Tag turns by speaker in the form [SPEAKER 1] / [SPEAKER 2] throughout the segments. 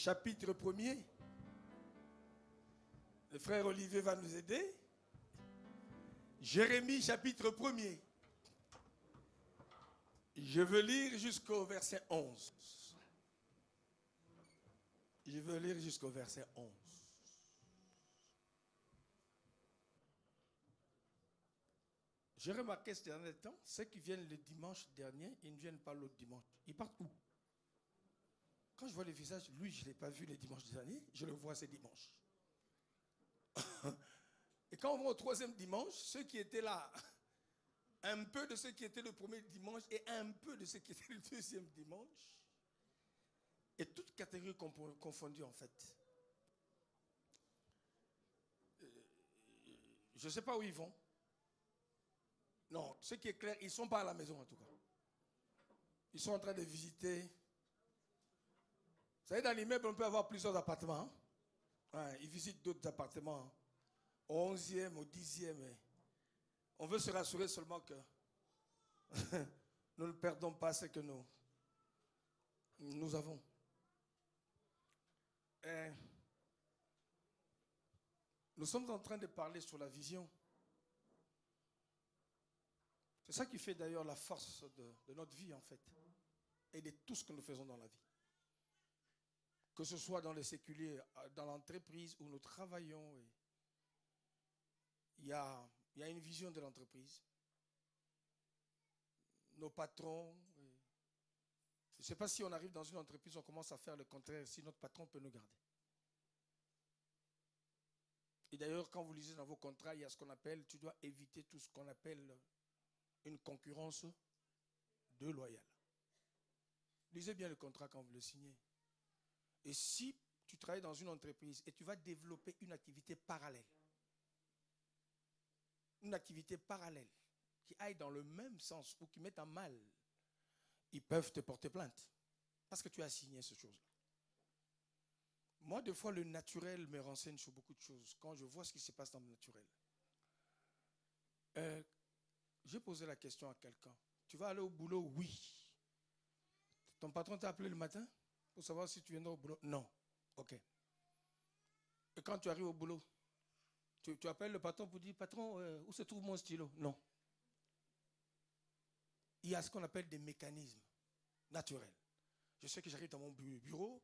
[SPEAKER 1] chapitre 1er. Le frère Olivier va nous aider. Jérémie, chapitre 1er. Je veux lire jusqu'au verset 11. Je veux lire jusqu'au verset 11. J'ai remarqué ces derniers temps, ceux qui viennent le dimanche dernier, ils ne viennent pas l'autre dimanche. Ils partent où? Quand je vois le visage, lui, je ne l'ai pas vu les dimanches derniers, je le vois ces dimanches. Et quand on va au troisième dimanche, ceux qui étaient là, un peu de ceux qui étaient le premier dimanche et un peu de ceux qui étaient le deuxième dimanche, et toutes catégories confondues en fait. Je ne sais pas où ils vont. Non, ce qui est clair, ils ne sont pas à la maison en tout cas. Ils sont en train de visiter. Vous savez, dans l'immeuble, on peut avoir plusieurs appartements. Hein? Ils visitent d'autres appartements. Au 11e, au 10e. On veut se rassurer seulement que nous ne perdons pas ce que nous avons. Et nous sommes en train de parler sur la vision. C'est ça qui fait d'ailleurs la force de notre vie en fait. Et de tout ce que nous faisons dans la vie. Que ce soit dans le séculier, dans l'entreprise où nous travaillons. Il y a une vision de l'entreprise. Nos patrons. Je ne sais pas si on arrive dans une entreprise, on commence à faire le contraire, si notre patron peut nous garder. Et d'ailleurs, quand vous lisez dans vos contrats, il y a ce qu'on appelle, tu dois éviter tout ce qu'on appelle une concurrence déloyale. Lisez bien le contrat quand vous le signez. Et si tu travailles dans une entreprise et tu vas développer une activité parallèle, qui aille dans le même sens ou qui mette en mal, ils peuvent te porter plainte parce que tu as signé ces choses-là. Moi, des fois, le naturel me renseigne sur beaucoup de choses quand je vois ce qui se passe dans le naturel. J'ai posé la question à quelqu'un. Tu vas aller au boulot? Oui. Ton patron t'a appelé le matin pour savoir si tu viendras au boulot? Non. Ok. Et quand tu arrives au boulot, tu appelles le patron pour dire, patron, où se trouve mon stylo? Non. Il y a ce qu'on appelle des mécanismes naturels. Je sais que j'arrive dans mon bureau,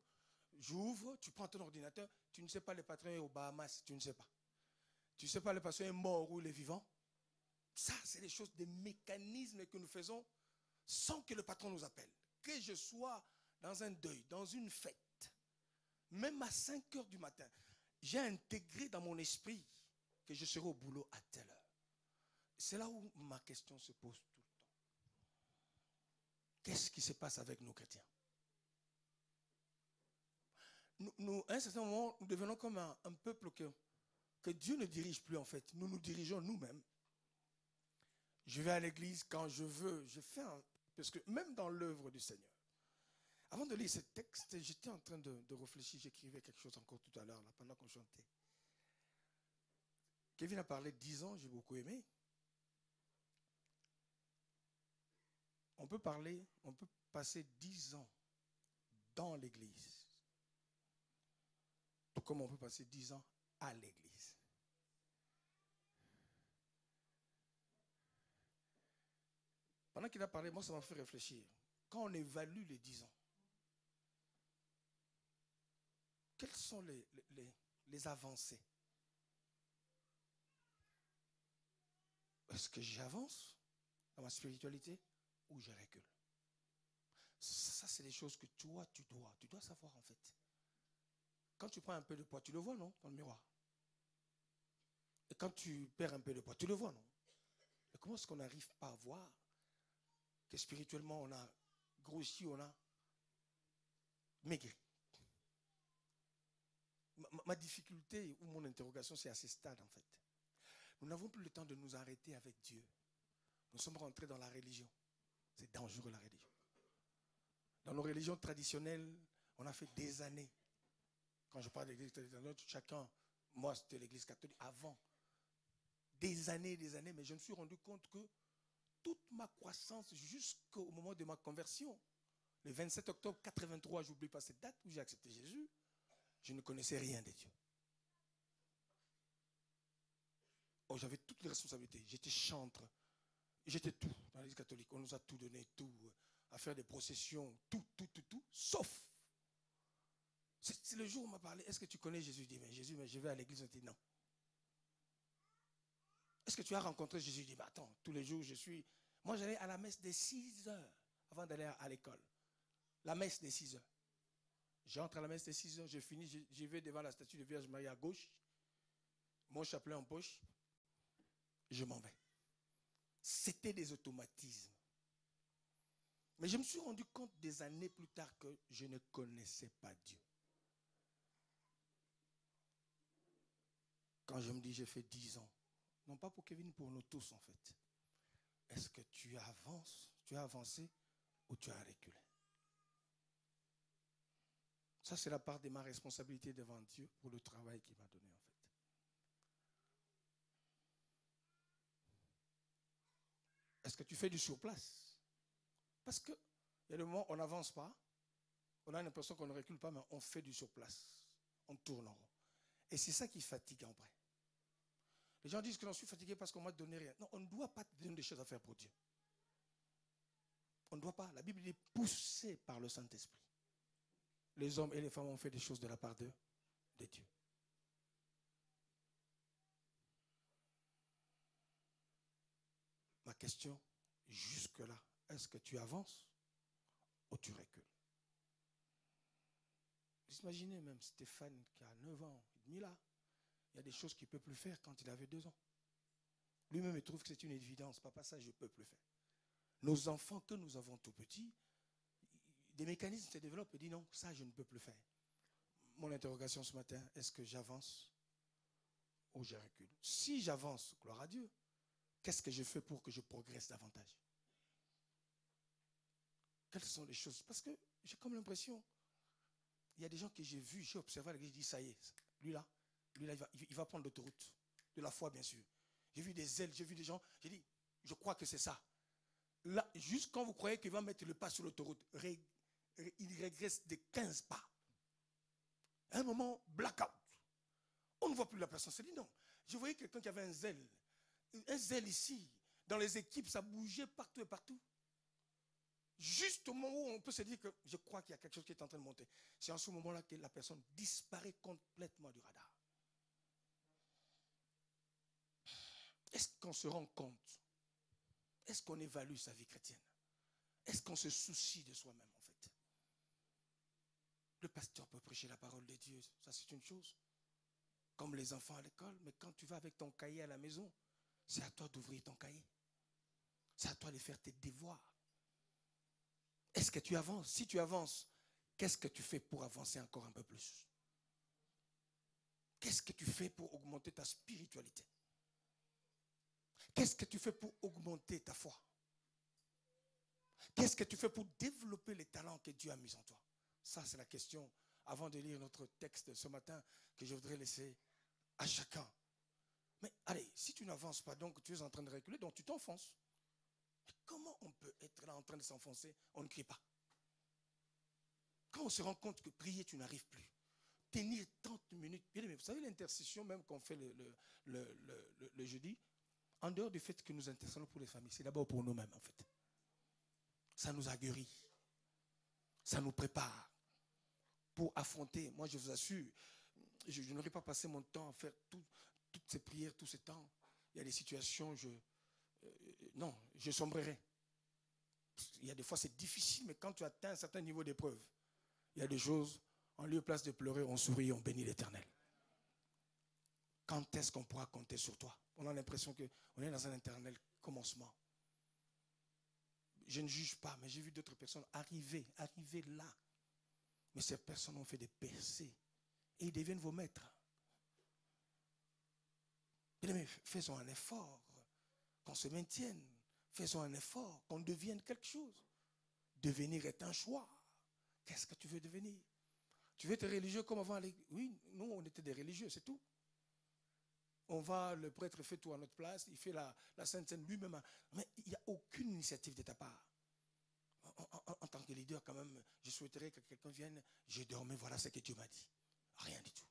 [SPEAKER 1] j'ouvre, tu prends ton ordinateur, tu ne sais pas le patron est aux Bahamas, tu ne sais pas. Tu ne sais pas le patron est mort ou il est vivant. Ça, c'est des choses, des mécanismes que nous faisons sans que le patron nous appelle. Que je sois dans un deuil, dans une fête, même à 5 heures du matin, j'ai intégré dans mon esprit que je serai au boulot à telle heure. C'est là où ma question se pose tout le temps. Qu'est-ce qui se passe avec nos chrétiens? Nous, à un certain moment, nous devenons comme un peuple que Dieu ne dirige plus en fait. Nous nous dirigeons nous-mêmes. Je vais à l'église quand je veux. Je fais parce que même dans l'œuvre du Seigneur. Avant de lire ce texte, j'étais en train de réfléchir. J'écrivais quelque chose encore tout à l'heure, pendant qu'on chantait. Kevin a parlé de 10 ans, j'ai beaucoup aimé. On peut passer 10 ans dans l'église. Tout comme on peut passer 10 ans à l'église. Pendant qu'il a parlé, moi ça m'a fait réfléchir. Quand on évalue les 10 ans, quelles sont les avancées? Est-ce que j'avance dans ma spiritualité ou je recule? Ça, c'est des choses que tu dois savoir en fait. Quand tu prends un peu de poids, tu le vois, non? Dans le miroir. Et quand tu perds un peu de poids, tu le vois, non? Mais comment est-ce qu'on n'arrive pas à voir que spirituellement, on a grossi, on a maigri? Ma difficulté ou mon interrogation, c'est à ce stade, en fait. Nous n'avons plus le temps de nous arrêter avec Dieu. Nous sommes rentrés dans la religion. C'est dangereux, la religion. Dans nos religions traditionnelles, on a fait des années. Quand je parle d'église traditionnelle, chacun, moi c'était l'église catholique avant. Des années, mais je me suis rendu compte que toute ma croissance jusqu'au moment de ma conversion, le 27 octobre 83, j'oublie pas cette date où j'ai accepté Jésus, je ne connaissais rien de Dieu. Oh, j'avais toutes les responsabilités. J'étais chantre. J'étais tout dans l'église catholique. On nous a tout donné, tout. À faire des processions, tout, sauf. C'est le jour où on m'a parlé. Est-ce que tu connais Jésus? Je dis, mais Jésus, mais je vais à l'église. On dit non. Est-ce que tu as rencontré Jésus? Je dis, mais attends, tous les jours je suis. Moi, j'allais à la messe des 6 heures avant d'aller à l'école. La messe des 6 heures. J'entre à la messe des 6 heures, je finis, j'y vais devant la statue de Vierge Marie à gauche, mon chapelet en poche, je m'en vais. C'était des automatismes. Mais je me suis rendu compte des années plus tard que je ne connaissais pas Dieu. Quand je me dis j'ai fait 10 ans, non pas pour Kevin, pour nous tous en fait. Est-ce que tu avances, tu as avancé ou tu as reculé? Ça, c'est la part de ma responsabilité devant Dieu pour le travail qu'il m'a donné en fait. Est-ce que tu fais du surplace? Parce qu'il y a des moments où on n'avance pas, on a l'impression qu'on ne recule pas, mais on fait du surplace. On tourne en rond. Et c'est ça qui fatigue en vrai. Les gens disent que j'en suis fatigué parce qu'on m'a donné rien. Non, on ne doit pas te donner des choses à faire pour Dieu. On ne doit pas. La Bible est poussée par le Saint-Esprit. Les hommes et les femmes ont fait des choses de la part de Dieu. Ma question, jusque-là, est-ce que tu avances ou tu recules? Vous imaginez même Stéphane qui a 9 ans et demi là, il y a des choses qu'il ne peut plus faire quand il avait 2 ans. Lui-même, il trouve que c'est une évidence. Papa, ça, je ne peux plus faire. Nos enfants que nous avons tout petits, des mécanismes se développent et disent non, ça, je ne peux plus faire. Mon interrogation ce matin, est-ce que j'avance ou je recule? Si j'avance, gloire à Dieu, qu'est-ce que je fais pour que je progresse davantage? Quelles sont les choses? Parce que j'ai comme l'impression, il y a des gens que j'ai vus, j'ai observé à l'église, je dis ça y est, lui là, il va prendre l'autoroute. De la foi, bien sûr. J'ai vu des ailes, j'ai vu des gens, j'ai dit, je crois que c'est ça. Là, juste quand vous croyez qu'il va mettre le pas sur l'autoroute, il régresse de 15 pas. À un moment, blackout. On ne voit plus la personne. C'est dit non. Je voyais quelqu'un qui avait un zèle ici. Dans les équipes, ça bougeait partout et partout. Juste au moment où on peut se dire que je crois qu'il y a quelque chose qui est en train de monter. C'est en ce moment-là que la personne disparaît complètement du radar. Est-ce qu'on se rend compte? Est-ce qu'on évalue sa vie chrétienne? Est-ce qu'on se soucie de soi-même en fait? Le pasteur peut prêcher la parole de Dieu, ça c'est une chose. Comme les enfants à l'école, mais quand tu vas avec ton cahier à la maison, c'est à toi d'ouvrir ton cahier. C'est à toi de faire tes devoirs. Est-ce que tu avances? Si tu avances, qu'est-ce que tu fais pour avancer encore un peu plus? Qu'est-ce que tu fais pour augmenter ta spiritualité? Qu'est-ce que tu fais pour augmenter ta foi? Qu'est-ce que tu fais pour développer les talents que Dieu a mis en toi? Ça, c'est la question, avant de lire notre texte ce matin, que je voudrais laisser à chacun. Mais allez, si tu n'avances pas, donc tu es en train de reculer, donc tu t'enfonces. Mais comment on peut être là en train de s'enfoncer? On ne crie pas. Quand on se rend compte que prier, tu n'arrives plus. Tenir 30 minutes. Bien, mais vous savez, l'intercession même qu'on fait le jeudi, en dehors du fait que nous intercédons pour les familles, c'est d'abord pour nous-mêmes en fait. Ça nous a guéris. Ça nous prépare pour affronter. Moi, je vous assure, je n'aurais pas passé mon temps à faire toutes ces prières, tout ce temps. Il y a des situations, non, je sombrerai. Il y a des fois, c'est difficile, mais quand tu atteins un certain niveau d'épreuve, il y a des choses, en lieu et place de pleurer, on sourit, on bénit l'Éternel. Quand est-ce qu'on pourra compter sur toi? On a l'impression qu'on est dans un éternel commencement. Je ne juge pas, mais j'ai vu d'autres personnes arriver là. Mais ces personnes ont fait des percées et ils deviennent vos maîtres. Mais faisons un effort, qu'on se maintienne, faisons un effort, qu'on devienne quelque chose. Devenir est un choix. Qu'est-ce que tu veux devenir? Tu veux être religieux comme avant? Oui, nous on était des religieux, c'est tout. On va, le prêtre fait tout à notre place, il fait la Sainte Seine lui-même. Mais il n'y a aucune initiative de ta part. En tant que leader, quand même, je souhaiterais que quelqu'un vienne, j'ai dormi, voilà ce que Dieu m'a dit. Rien du tout.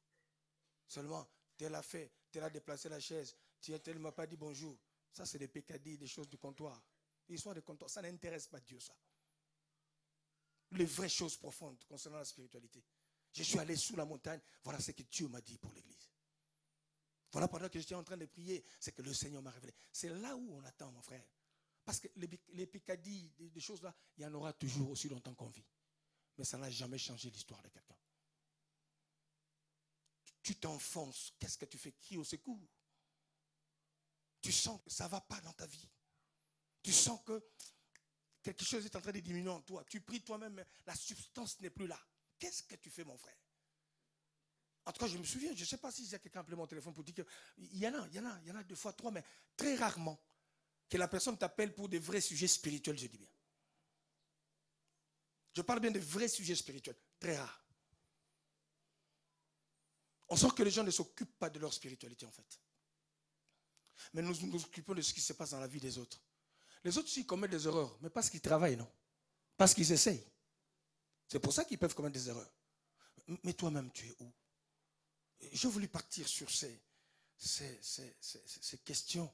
[SPEAKER 1] Seulement, tel a fait, tel a déplacé la chaise, tel ne m'a pas dit bonjour. Ça, c'est des pécadilles, des choses du comptoir. L'histoire de comptoir, ça n'intéresse pas Dieu, ça. Les vraies choses profondes concernant la spiritualité. Je suis allé sous la montagne, voilà ce que Dieu m'a dit pour l'église. Voilà, pendant que j'étais en train de prier, c'est que le Seigneur m'a révélé. C'est là où on attend, mon frère. Parce que les pécadilles, des choses là, il y en aura toujours aussi longtemps qu'on vit. Mais ça n'a jamais changé l'histoire de quelqu'un. Tu t'enfonces, qu'est-ce que tu fais? Crie au secours. Tu sens que ça ne va pas dans ta vie. Tu sens que quelque chose est en train de diminuer en toi. Tu pries toi-même, mais la substance n'est plus là. Qu'est-ce que tu fais, mon frère? En tout cas, je me souviens, je ne sais pas si quelqu'un a appelé mon téléphone pour dire qu'il y en a 2 fois 3, mais très rarement que la personne t'appelle pour des vrais sujets spirituels, je dis bien. Je parle bien de vrais sujets spirituels, très rares. On sent que les gens ne s'occupent pas de leur spiritualité, en fait. Mais nous nous occupons de ce qui se passe dans la vie des autres. Les autres, ils commettent des erreurs, mais parce qu'ils travaillent, non? Parce qu'ils essayent. C'est pour ça qu'ils peuvent commettre des erreurs. Mais toi-même, tu es où? Je voulais partir sur ces questions.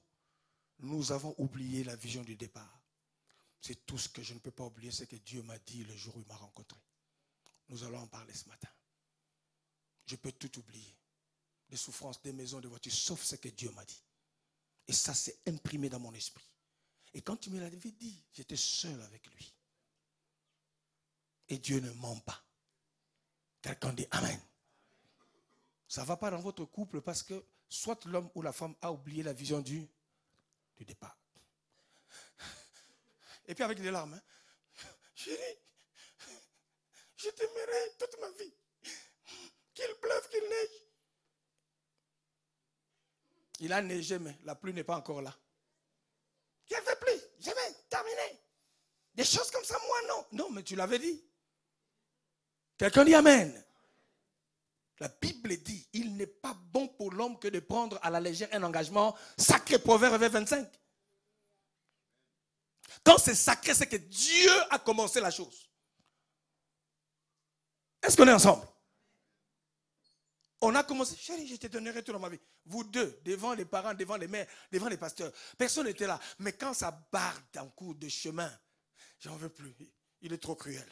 [SPEAKER 1] Nous avons oublié la vision du départ. C'est tout ce que je ne peux pas oublier, c'est que Dieu m'a dit le jour où il m'a rencontré. Nous allons en parler ce matin. Je peux tout oublier. Des souffrances, des maisons, des voitures, sauf ce que Dieu m'a dit. Et ça s'est imprimé dans mon esprit. Et quand il me l'avait dit, j'étais seul avec lui. Et Dieu ne ment pas. Quelqu'un dit Amen. Ça ne va pas dans votre couple parce que soit l'homme ou la femme a oublié la vision du départ. Et puis avec des larmes, hein? Chérie, je t'aimerai toute ma vie. Qu'il pleuve, qu'il neige. Il a neigé, mais la pluie n'est pas encore là. Je ne veux plus, jamais, terminé. Des choses comme ça, moi, non. Non, mais tu l'avais dit. Quelqu'un dit Amen. La Bible dit, il n'est pas bon pour l'homme que de prendre à la légère un engagement sacré. Proverbe 25. Quand c'est sacré, c'est que Dieu a commencé la chose. Est-ce qu'on est ensemble? On a commencé, chérie, je te donnerai tout dans ma vie. Vous deux, devant les parents, devant les mères, devant les pasteurs. Personne n'était là. Mais quand ça barde en cours de chemin, j'en veux plus. Il est trop cruel.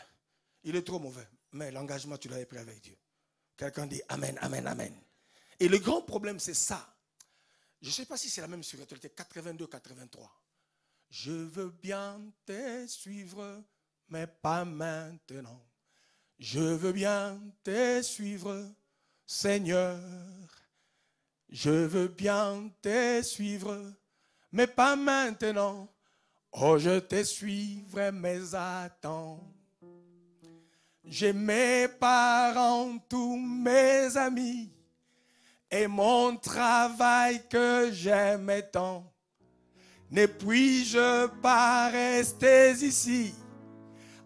[SPEAKER 1] Il est trop mauvais. Mais l'engagement, tu l'avais pris avec Dieu. Quelqu'un dit Amen, Amen, Amen. Et le grand problème, c'est ça. Je ne sais pas si c'est la même spiritualité, 82-83. Je veux bien te suivre, mais pas maintenant. Je veux bien te suivre, Seigneur. Je veux bien te suivre, mais pas maintenant. Oh, je te suivrai, mais attends. J'ai mes parents, tous mes amis, et mon travail que j'aimais tant. Ne puis-je pas rester ici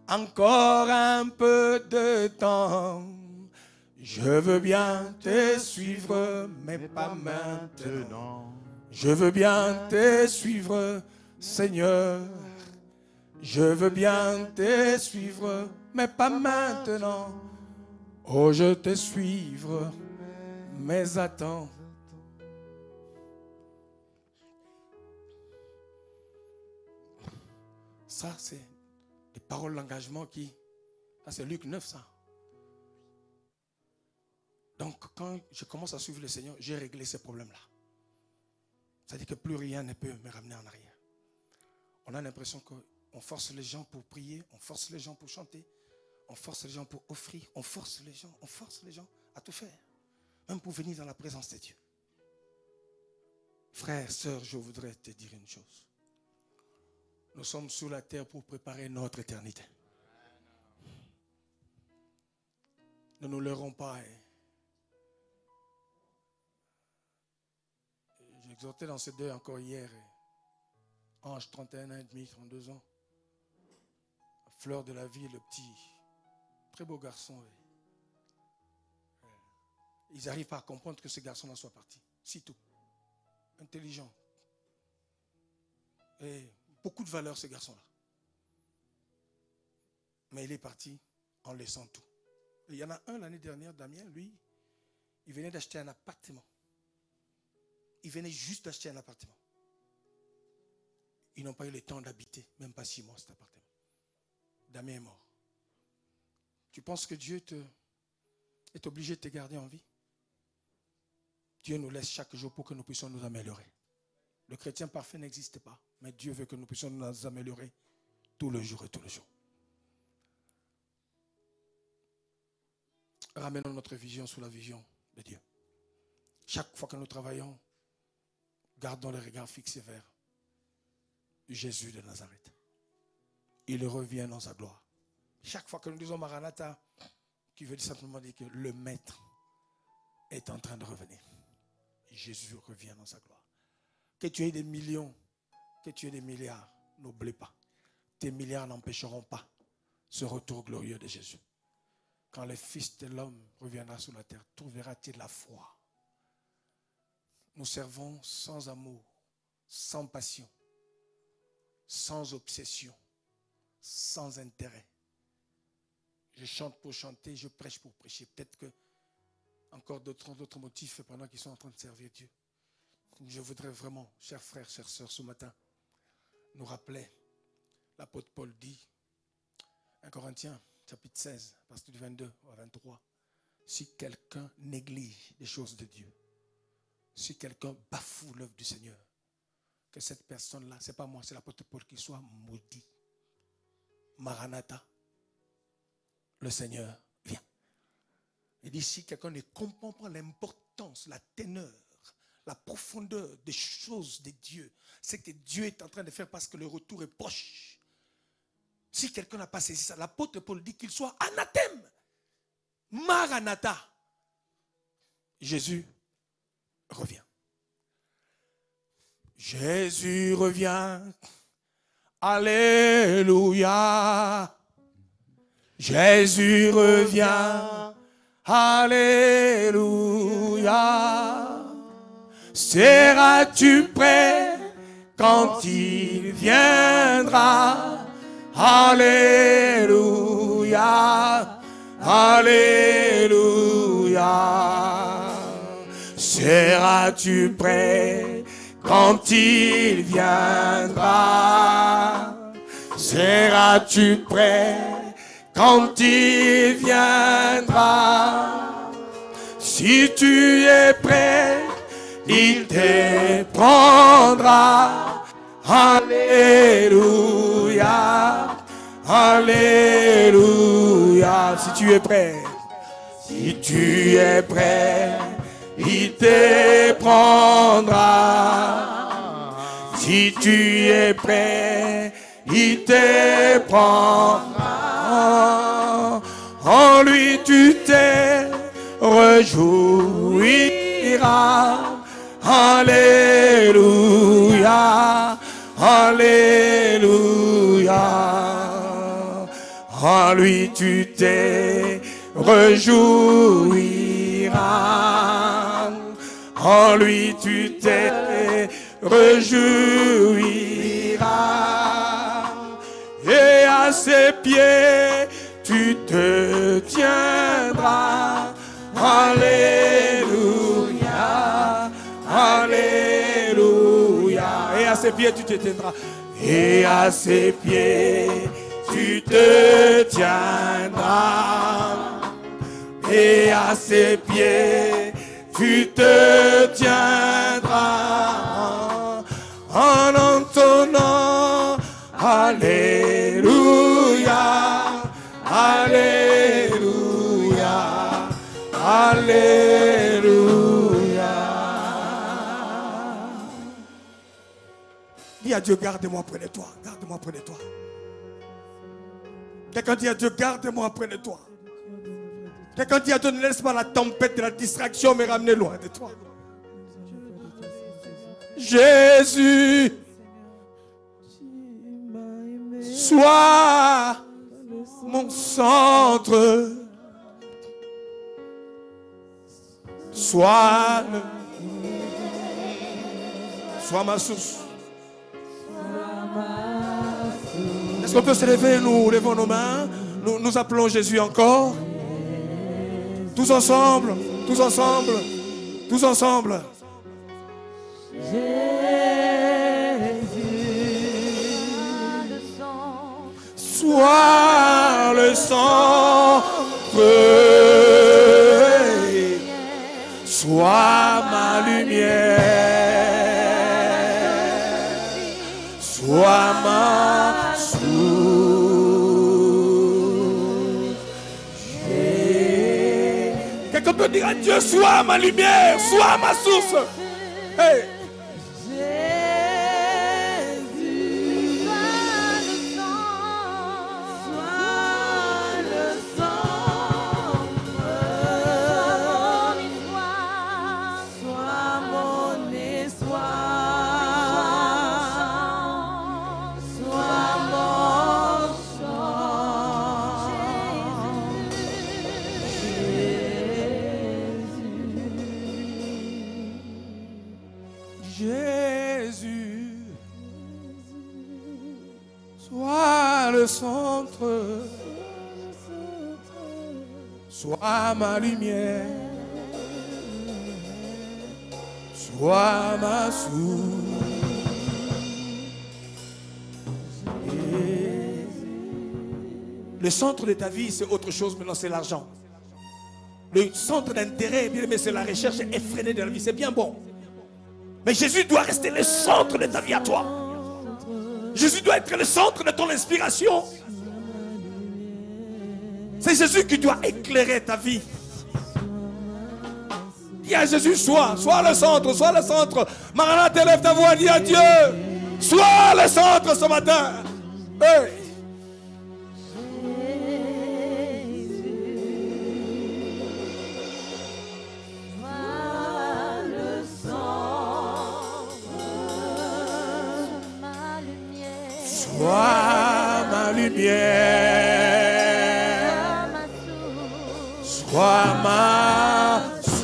[SPEAKER 1] encore un peu de temps? Je veux bien te suivre, mais pas maintenant. Je veux bien te suivre, Seigneur. Je veux bien te suivre, mais pas maintenant. Oh, je te suivre, mais attends. Ça, c'est des paroles d'engagement qui... Ça, c'est Luc 9, ça. Donc, quand je commence à suivre le Seigneur, j'ai réglé ces problèmes-là. C'est-à-dire que plus rien ne peut me ramener en arrière. On a l'impression qu'on force les gens pour prier, on force les gens pour chanter, on force les gens pour offrir, on force les gens à tout faire. Même pour venir dans la présence de Dieu. Frère, sœur, je voudrais te dire une chose. Nous sommes sur la terre pour préparer notre éternité. Ne nous leurrons pas. J'exhortais dans ces deux encore hier. Ange, 31 ans et demi, 32 ans. Fleur de la vie, le petit. Très beau garçon. Ils n'arrivent pas à comprendre que ce garçon-là soit parti. C'est tout. Intelligent. Et beaucoup de valeur, ce garçon-là. Mais il est parti en laissant tout. Et il y en a un l'année dernière, Damien, lui, Ils venaient d'acheter un appartement. Ils venaient juste d'acheter un appartement. Ils n'ont pas eu le temps d'habiter, même pas 6 mois cet appartement. Damien est mort. Tu penses que Dieu est obligé de te garder en vie? Dieu nous laisse chaque jour pour que nous puissions nous améliorer. Le chrétien parfait n'existe pas, mais Dieu veut que nous puissions nous améliorer tout le jour et tout le jour. Ramenons notre vision sous la vision de Dieu. Chaque fois que nous travaillons, gardons le regard fixé vers Jésus de Nazareth. Il revient dans sa gloire. Chaque fois que nous disons Maranatha, qui veut simplement dire que le Maître est en train de revenir. Jésus revient dans sa gloire. Que tu aies des millions, que tu aies des milliards, n'oublie pas. Tes milliards n'empêcheront pas ce retour glorieux de Jésus. Quand le Fils de l'homme reviendra sur la terre, trouvera-t-il la foi? Nous servons sans amour, sans passion, sans obsession, sans intérêt. Je chante pour chanter, je prêche pour prêcher. Peut-être que encore d'autres motifs pendant qu'ils sont en train de servir Dieu. Je voudrais vraiment, chers frères, chères sœurs, ce matin, nous rappeler, l'apôtre Paul dit, 1 Corinthiens, chapitre 16, verset du 22 à 23, si quelqu'un néglige les choses de Dieu, si quelqu'un bafoue l'œuvre du Seigneur, que cette personne-là, ce n'est pas moi, c'est l'apôtre Paul, qui soit maudit. Maranatha, le Seigneur vient. Il dit, si quelqu'un ne comprend pas l'importance, la teneur, la profondeur des choses de Dieu, c'est que Dieu est en train de faire parce que le retour est proche. Si quelqu'un n'a pas saisi ça, l'apôtre Paul dit qu'il soit anathème. Maranatha. Jésus revient. Jésus revient. Alléluia. Jésus revient. Alléluia. Seras-tu prêt quand il viendra? Alléluia. Alléluia. Seras-tu prêt quand il viendra? Seras-tu prêt quand il viendra? Si tu es prêt, il te prendra. Alléluia. Alléluia. Si tu es prêt, si tu es prêt, il te prendra. Si tu es prêt, il te prendra. En lui tu te réjouiras. Alléluia. Alléluia. En lui tu te réjouiras. En lui tu te réjouiras. Et à ses pieds tu te tiendras. Alléluia. Alléluia. Et à ses pieds tu te tiendras. Et à ses pieds tu te tiendras. Et à ses pieds tu te tiendras. En entonnant Alléluia. Alléluia. Alléluia. Dis à Dieu, garde-moi près de toi. Garde-moi près de toi. Quelqu'un dit à Dieu, garde-moi près de toi. Quelqu'un dit à Dieu, ne laisse pas la tempête de la distraction me ramener loin de toi. Jésus, sois mon centre. Sois ma source. Est-ce qu'on peut se lever? Nous levons nos mains. Nous appelons Jésus encore. Tous ensemble. Tous ensemble. Tous ensemble. Sois le centre, sois ma lumière, sois ma source. Quelqu'un peut dire à Dieu, sois ma lumière, sois ma source. Hey. Centre, sois ma lumière, sois ma source. Le centre de ta vie, c'est autre chose maintenant, c'est l'argent. Le centre d'intérêt, bien aimé, c'est la recherche effrénée de la vie, c'est bien bon. Mais Jésus doit rester le centre de ta vie à toi. Jésus doit être le centre de ton inspiration. C'est Jésus qui doit éclairer ta vie. Dis à Jésus, sois le centre, sois le centre. Maranatha, élève ta voix, dis à Dieu, sois le centre ce matin. Hey. Sois ma lumière, sois ma source.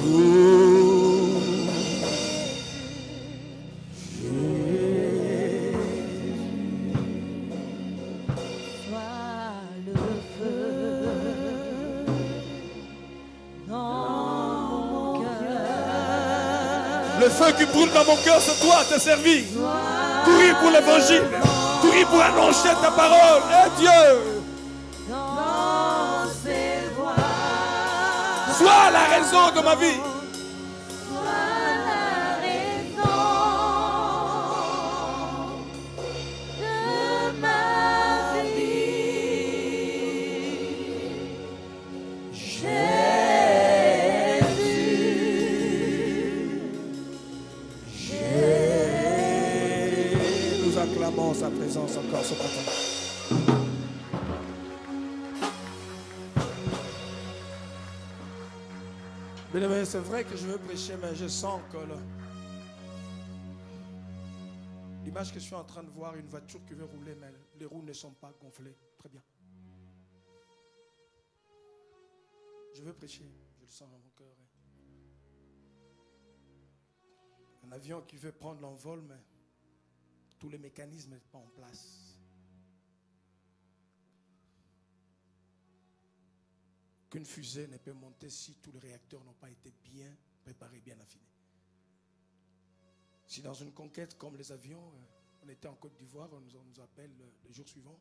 [SPEAKER 2] Sois le feu dans mon cœur.
[SPEAKER 1] Le feu qui brûle dans mon cœur, c'est toi, te servir. Courir pour l'évangile. Courir pour annoncer ta parole. Et Dieu,
[SPEAKER 2] Dans ses voies,
[SPEAKER 1] sois la raison de ma vie.
[SPEAKER 2] sois la raison de ma vie. Jésus,
[SPEAKER 1] Nous acclamons sa présence encore ce matin. Bien-aimé, c'est vrai que je veux prêcher, mais je sens que l'image que je suis en train de voir, une voiture qui veut rouler, mais les roues ne sont pas gonflées. Très bien. Je veux prêcher, je le sens dans mon cœur. Un avion qui veut prendre l'envol, mais tous les mécanismes ne sont pas en place. Qu'une fusée ne peut monter si tous les réacteurs n'ont pas été bien préparés, bien affinés. Si dans une conquête comme les avions, on était en Côte d'Ivoire, on nous appelle le jour suivant,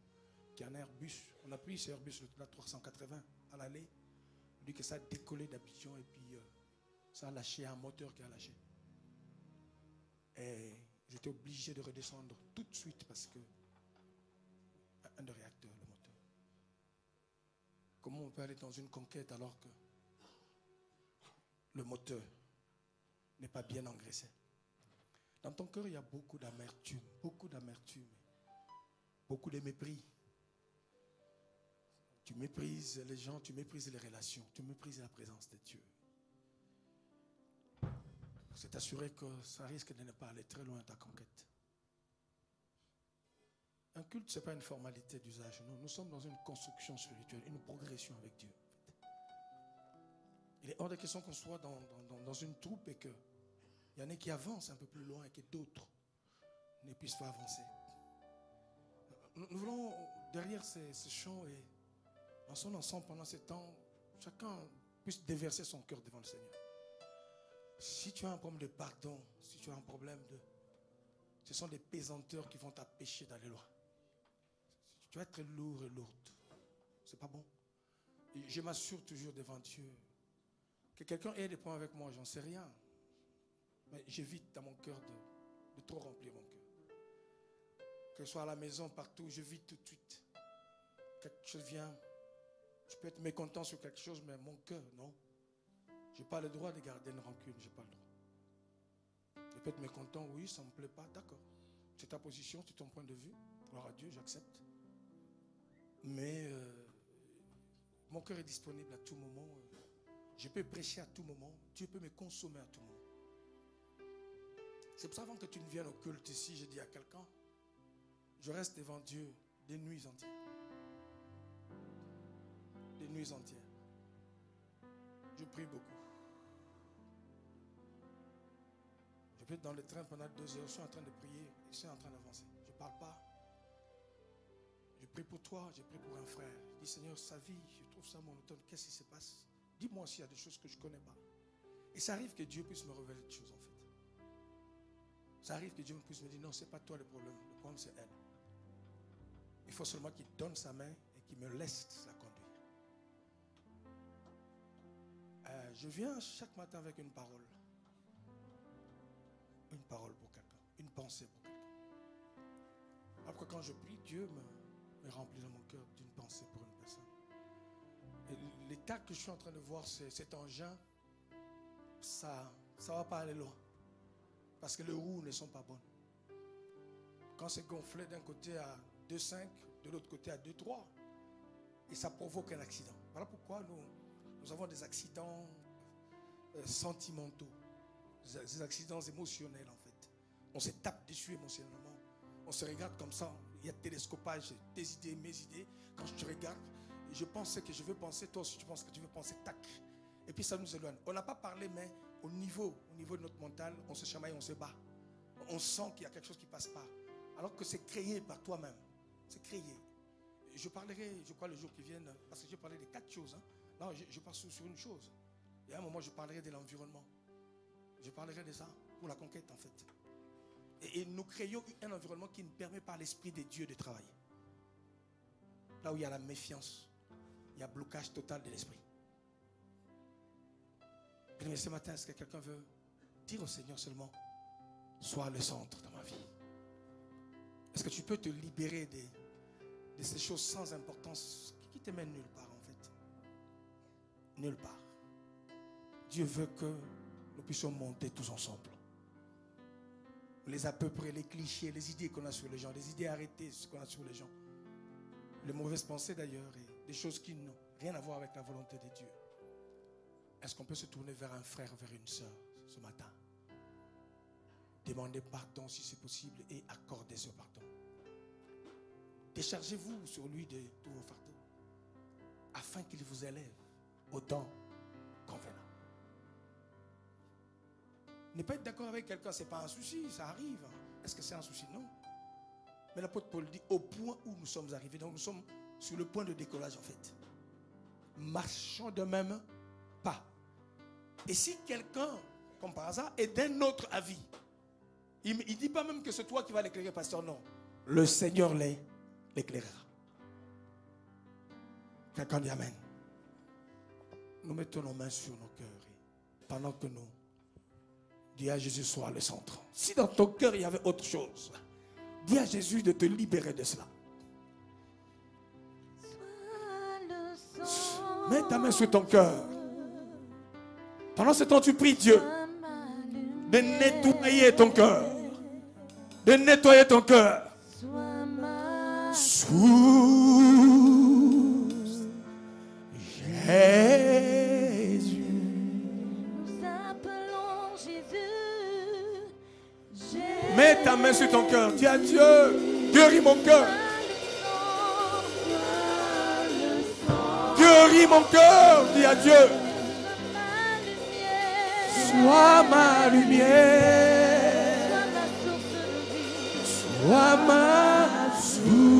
[SPEAKER 1] qu'il y a un Airbus. On a pris ce Airbus, la 380, à l'aller. On dit que ça a décollé d'Abidjan et puis ça a lâché un moteur qui a lâché. Et j'étais obligé de redescendre tout de suite parce que un des réacteurs, le moteur. Comment on peut aller dans une conquête alors que le moteur n'est pas bien engraissé? Dans ton cœur, il y a beaucoup d'amertume, beaucoup de mépris. Tu méprises les gens, tu méprises les relations, tu méprises la présence de Dieu. C'est assuré que ça risque de ne pas aller très loin ta conquête. Un culte, ce n'est pas une formalité d'usage. Non, nous sommes dans une construction spirituelle, une progression avec Dieu. Il est hors de question qu'on soit dans une troupe et qu'il y en ait qui avancent un peu plus loin et que d'autres ne puissent pas avancer. Nous voulons, derrière ces chants et ensemble pendant ces temps, chacun puisse déverser son cœur devant le Seigneur. Si tu as un problème de pardon, si tu as un problème de... Ce sont des pesanteurs qui vont t'empêcher d'aller loin. Tu vas être lourd et lourde. C'est pas bon. Et je m'assure toujours devant Dieu que quelqu'un ait des problèmes avec moi, j'en sais rien. Mais j'évite dans mon cœur de trop remplir mon cœur. Que ce soit à la maison, partout, j'évite tout de suite. Quelque chose vient, je peux être mécontent sur quelque chose, mais mon cœur, non. Je n'ai pas le droit de garder une rancune, je n'ai pas le droit. Je peux être mécontent, oui, ça ne me plaît pas, d'accord. C'est ta position, c'est ton point de vue. Gloire à Dieu, j'accepte. Mais mon cœur est disponible à tout moment. Je peux prêcher à tout moment. Dieu peut me consommer à tout moment. C'est pour ça avant que tu ne viennes au culte ici, je dis à quelqu'un, je reste devant Dieu des nuits entières. Des nuits entières. Je prie beaucoup. Je peux être dans le train pendant 2 heures, je suis en train de prier, je suis en train d'avancer. Je ne parle pas. Je prie pour toi, je prie pour un frère. Je dis, Seigneur, sa vie, je trouve ça monotone. Qu'est-ce qui se passe? Dis-moi s'il y a des choses que je ne connais pas. Et ça arrive que Dieu puisse me révéler des choses en fait. Ça arrive que Dieu puisse me dire, non, ce n'est pas toi le problème c'est elle. Il faut seulement qu'il donne sa main et qu'il me laisse la conduire. Je viens chaque matin avec une parole. Une parole pour quelqu'un. Une pensée pour quelqu'un. Après, quand je prie, Dieu me remplit dans mon cœur d'une pensée pour une personne. Et l'état que je suis en train de voir, cet engin, ça ne va pas aller loin. Parce que les roues ne sont pas bonnes. Quand c'est gonflé d'un côté à 2,5, de l'autre côté à 2,3, et ça provoque un accident. Voilà pourquoi nous avons des accidents sentimentaux, des accidents émotionnels en fait. On se tape dessus émotionnellement. On se regarde comme ça. Il y a télescopage, tes idées, mes idées. Quand je te regarde, je pense que je veux penser, toi aussi tu penses que tu veux penser, tac. Et puis ça nous éloigne. On n'a pas parlé, mais au niveau de notre mental, on se chamaille, on se bat. On sent qu'il y a quelque chose qui ne passe pas. Alors que c'est créé par toi-même. C'est créé. Je parlerai, je crois, le jour qui vient, parce que je parlais des 4 choses. Hein. Là, je passe sur une chose. Et à un moment, je parlerai de l'environnement. Je parlerai de ça pour la conquête, en fait. Et nous créons un environnement qui ne permet pas à l'Esprit de Dieu de travailler. Là où il y a la méfiance, il y a blocage total de l'esprit. Mais ce matin, est-ce que quelqu'un veut dire au Seigneur seulement, sois le centre de ma vie? Est-ce que tu peux te libérer de ces choses sans importance qui te mènent nulle part en fait? Nulle part. Dieu veut que nous puissions monter tous ensemble. Les à peu près, les clichés, les idées qu'on a sur les gens, les idées arrêtées qu'on a sur les gens. Les mauvaises pensées d'ailleurs et des choses qui n'ont rien à voir avec la volonté de Dieu. Est-ce qu'on peut se tourner vers un frère, vers une sœur ce matin? Demandez pardon si c'est possible et accordez ce pardon. Déchargez-vous sur lui de tous vos fardeaux afin qu'il vous élève au temps convenant. Ne pas être d'accord avec quelqu'un, ce n'est pas un souci, ça arrive. Est-ce que c'est un souci? Non. Mais l'apôtre Paul dit au point où nous sommes arrivés. Donc nous sommes sur le point de décollage en fait. Marchons de même pas. Et si quelqu'un, comme par hasard, est d'un autre avis, il ne dit pas même que c'est toi qui vas l'éclairer, pasteur, non. Le Seigneur l'éclairera. Quelqu'un dit amen. Nous mettons nos mains sur nos cœurs et pendant que nous dis à Jésus, sois le centre. Si dans ton cœur il y avait autre chose, dis à Jésus de te libérer de cela. Mets ta main sur ton cœur. Pendant ce temps, tu pries Dieu de nettoyer ton cœur. De nettoyer ton cœur. Sous Jésus.
[SPEAKER 2] Nous appelons Jésus.
[SPEAKER 1] Mets ta main sur ton cœur. Dis à Dieu, guéris mon cœur. Guéris mon cœur. Dis à Dieu. Sois ma lumière. Sois ma source.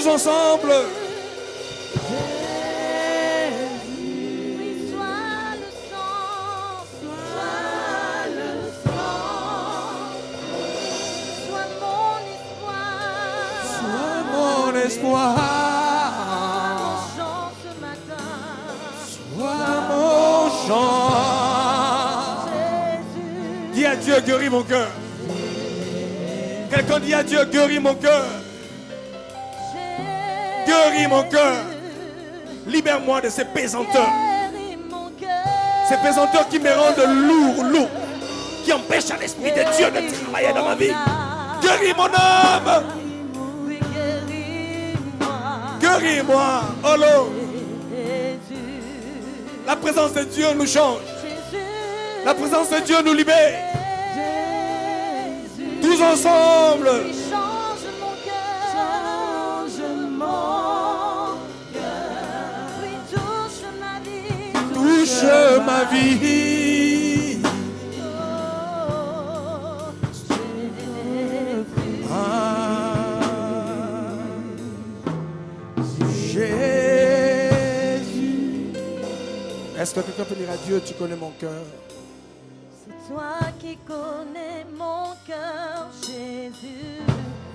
[SPEAKER 1] Tous ensemble.
[SPEAKER 2] Oui, sois le sang, sois le sang, sois mon espoir,
[SPEAKER 1] Sois mon espoir.
[SPEAKER 2] mon chant ce matin.
[SPEAKER 1] Sois mon chant.
[SPEAKER 2] Jésus,
[SPEAKER 1] Dis à Dieu, guéris mon cœur. Quelqu'un dit à Dieu, guéris mon cœur. Guéris mon cœur. Libère-moi de ces pesanteurs.
[SPEAKER 2] guéris mon cœur.
[SPEAKER 1] Ces pesanteurs qui me rendent lourd, qui empêchent à l'Esprit de Dieu de travailler dans ma vie. Guéris mon âme.
[SPEAKER 2] Oui, guéris-moi.
[SPEAKER 1] Guéris-moi. Oh Lord.
[SPEAKER 2] Jésus,
[SPEAKER 1] La présence de Dieu nous change.
[SPEAKER 2] Jésus,
[SPEAKER 1] La présence de Dieu nous libère.
[SPEAKER 2] Jésus,
[SPEAKER 1] Tous ensemble.
[SPEAKER 2] oui, change mon cœur, change mon cœur, oui, touche ma vie,
[SPEAKER 1] Touche ma vie.
[SPEAKER 2] Oh, Jésus,
[SPEAKER 1] Jésus. Est-ce que quelqu'un peut dire à Dieu, tu connais mon cœur?
[SPEAKER 2] c'est toi qui connais mon cœur, Jésus.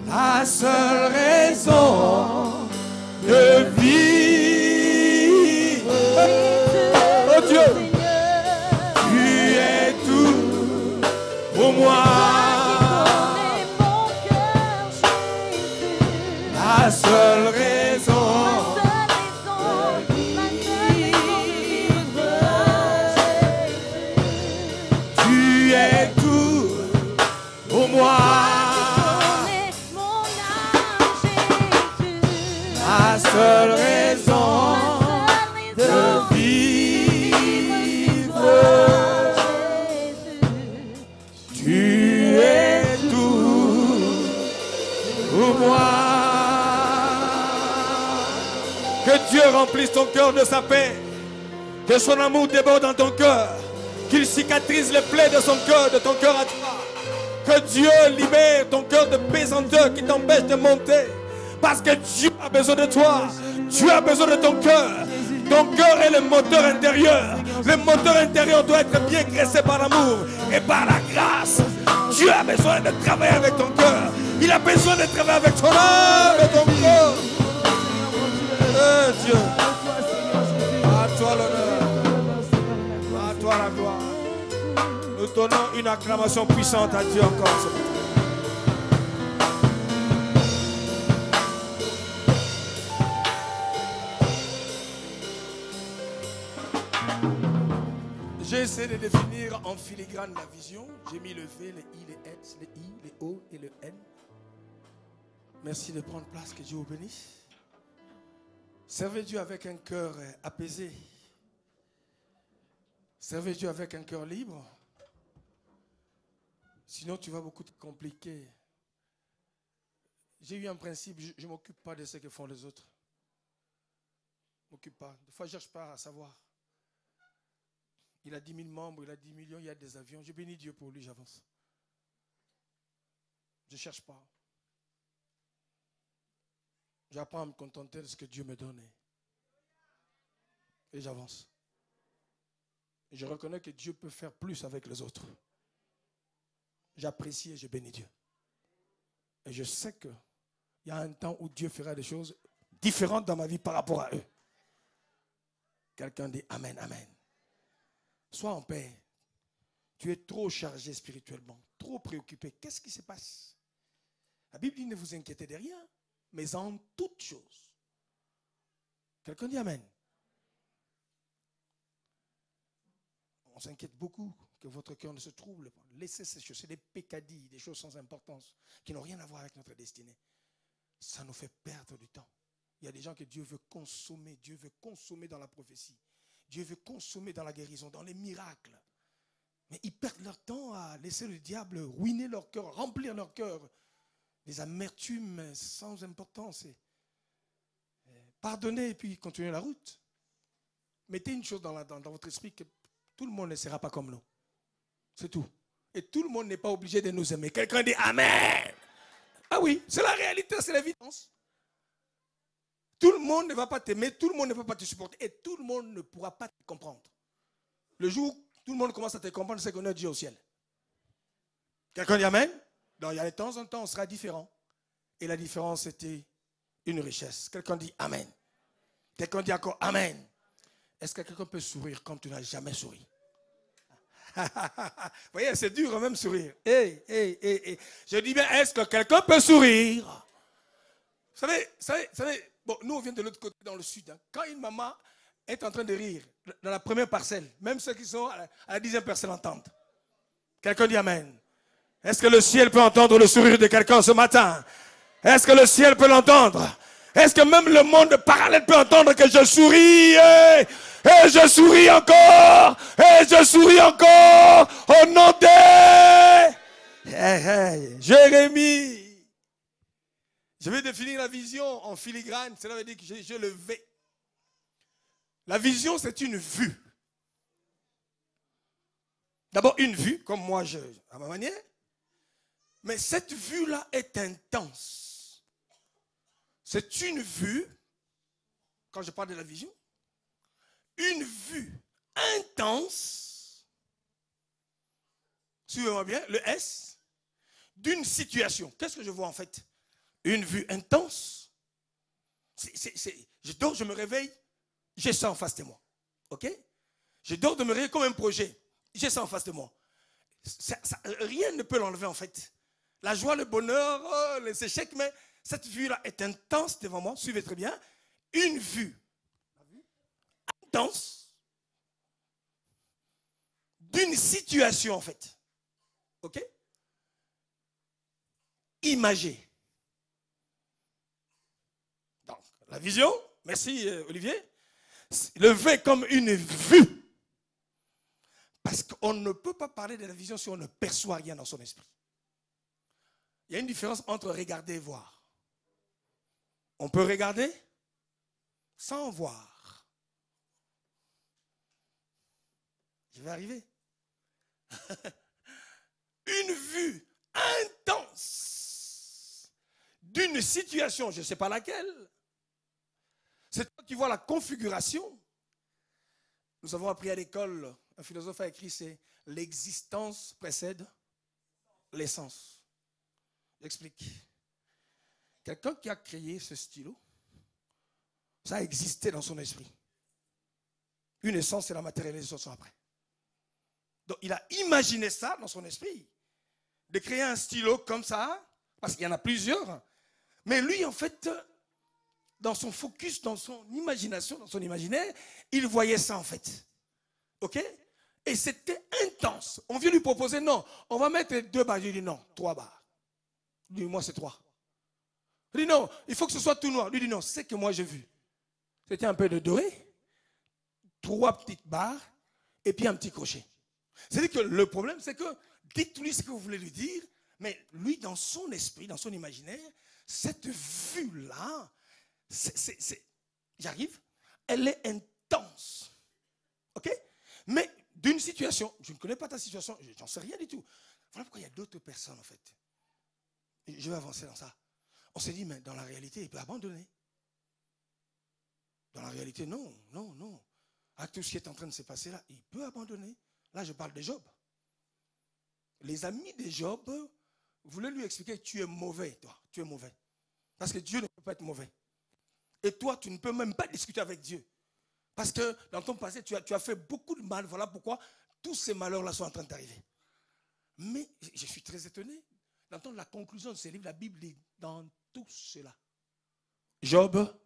[SPEAKER 1] La seule raison de vivre. Oh Dieu, tu es tout pour moi.
[SPEAKER 2] Connais mon cœur, Jésus.
[SPEAKER 1] La seule raison. Tu es tout pour moi. La seule raison de vivre. Tu es tout pour moi. Que Dieu remplisse ton cœur de sa paix. Que son amour déborde dans ton cœur. Qu'il cicatrise les plaies de son cœur, de ton cœur à toi. Que Dieu libère ton cœur de pesanteur qui t'empêche de monter. Parce que Dieu a besoin de toi. Dieu a besoin de ton cœur. Ton cœur est le moteur intérieur. Le moteur intérieur doit être bien graissé par l'amour et par la grâce. Dieu a besoin de travailler avec ton cœur. Il a besoin de travailler avec ton âme et ton corps. Dieu. À toi l'honneur. À toi la gloire. Nous donnons une acclamation puissante à Dieu encore ce matin. J'ai essayé de définir en filigrane la vision. J'ai mis le V, le I, le S, le I, le O et le N. Merci de prendre place, que Dieu vous bénisse. Servez Dieu avec un cœur apaisé. Servez Dieu avec un cœur libre. Sinon, tu vas beaucoup te compliquer. J'ai eu un principe, je ne m'occupe pas de ce que font les autres. Je ne m'occupe pas. Des fois, je ne cherche pas à savoir. Il a 10 000 membres, il a 10 millions, il y a des avions. Je bénis Dieu pour lui, j'avance. Je ne cherche pas. J'apprends à me contenter de ce que Dieu me donne. Et j'avance. Et je reconnais que Dieu peut faire plus avec les autres. J'apprécie et je bénis Dieu. Et je sais qu'il y a un temps où Dieu fera des choses différentes dans ma vie par rapport à eux. Quelqu'un dit Amen, Amen. Sois en paix. Tu es trop chargé spirituellement, trop préoccupé. Qu'est-ce qui se passe? La Bible dit ne vous inquiétez de rien, mais en toutes choses. Quelqu'un dit Amen. On s'inquiète beaucoup que votre cœur ne se trouble pas. Laissez ces choses, c'est des pécadilles, des choses sans importance, qui n'ont rien à voir avec notre destinée. Ça nous fait perdre du temps. Il y a des gens que Dieu veut consommer dans la prophétie. Dieu veut consommer dans la guérison, dans les miracles. Mais ils perdent leur temps à laisser le diable ruiner leur cœur, remplir leur cœur. Des amertumes sans importance. Pardonnez et puis continuez la route. Mettez une chose dans votre esprit, que tout le monde ne sera pas comme nous. C'est tout. Et tout le monde n'est pas obligé de nous aimer. Quelqu'un dit Amen. Ah oui, c'est la réalité, c'est l'évidence. Tout le monde ne va pas t'aimer, tout le monde ne va pas te supporter et tout le monde ne pourra pas te comprendre. Le jour où tout le monde commence à te comprendre, c'est qu'on est Dieu au ciel. Quelqu'un dit Amen? Donc, il y a de temps en temps, on sera différent. Et la différence, c'était une richesse. Quelqu'un dit Amen. Quelqu'un dit encore Amen. Est-ce que quelqu'un peut sourire comme tu n'as jamais souri? Vous voyez, c'est dur quand même sourire. Je dis bien, est-ce que quelqu'un peut sourire? Vous savez, bon, nous on vient de l'autre côté dans le sud. Hein. Quand une maman est en train de rire dans la première parcelle, même ceux qui sont à la 10e parcelle entendent. Quelqu'un dit Amen. Est-ce que le ciel peut entendre le sourire de quelqu'un ce matin? Est-ce que le ciel peut l'entendre? Est-ce que même le monde parallèle peut entendre que je souris? Et je souris encore! Et je souris encore! Au nom de Jérémie! Je vais définir la vision en filigrane. Cela veut dire que je le vais. La vision, c'est une vue. D'abord, une vue, comme moi, à ma manière. Mais cette vue-là est intense. C'est une vue, quand je parle de la vision, une vue intense, suivez-moi bien, le S, d'une situation. Qu'est-ce que je vois en fait? Une vue intense. Je dors, je me réveille, j'ai ça en face de moi. Ok? Je dors de me réveiller comme un projet, j'ai ça en face de moi. Rien ne peut l'enlever en fait. La joie, le bonheur, les échecs, mais cette vue-là est intense devant moi. Suivez très bien. Une vue intense d'une situation en fait. Ok? Imagée. Donc, la vision, merci Olivier, le V comme une vue. Parce qu'on ne peut pas parler de la vision si on ne perçoit rien dans son esprit. Il y a une différence entre regarder et voir. On peut regarder sans voir. Je vais arriver. Une vue intense d'une situation, je ne sais pas laquelle. C'est toi qui vois la configuration. Nous avons appris à l'école, un philosophe a écrit, c'est l'existence précède l'essence. J'explique. Quelqu'un qui a créé ce stylo, ça a existé dans son esprit. Une essence, c'est la matérialisation après. Donc, il a imaginé ça dans son esprit. De créer un stylo comme ça, parce qu'il y en a plusieurs. Mais lui, en fait, dans son focus, dans son imagination, dans son imaginaire, il voyait ça, en fait. OK? Et c'était intense. On vient lui proposer, non, on va mettre 2 barres. Je lui dis non, 3 barres. Il dit, moi, c'est 3. Il dit, non, il faut que ce soit tout noir. Lui dit, non, c'est ce que moi, j'ai vu. C'était un peu de doré, 3 petites barres, et puis un petit crochet. C'est-à-dire que le problème, c'est que, dites-lui ce que vous voulez lui dire, mais lui, dans son esprit, dans son imaginaire, cette vue-là, j'arrive, elle est intense. OK? Mais d'une situation, je ne connais pas ta situation, je n'en sais rien du tout. Voilà pourquoi il y a d'autres personnes, en fait. Je vais avancer dans ça. On s'est dit, mais dans la réalité, il peut abandonner. Dans la réalité, non. À tout ce qui est en train de se passer là, il peut abandonner. Là, je parle de Job. Les amis de Job voulaient lui expliquer, tu es mauvais, toi. Tu es mauvais. Parce que Dieu ne peut pas être mauvais. Et toi, tu ne peux même pas discuter avec Dieu. Parce que dans ton passé, tu as fait beaucoup de mal. Voilà pourquoi tous ces malheurs-là sont en train d'arriver. Mais je suis très étonné d'entendre la conclusion de ce livre. La Bible dit, dans tout cela. Job,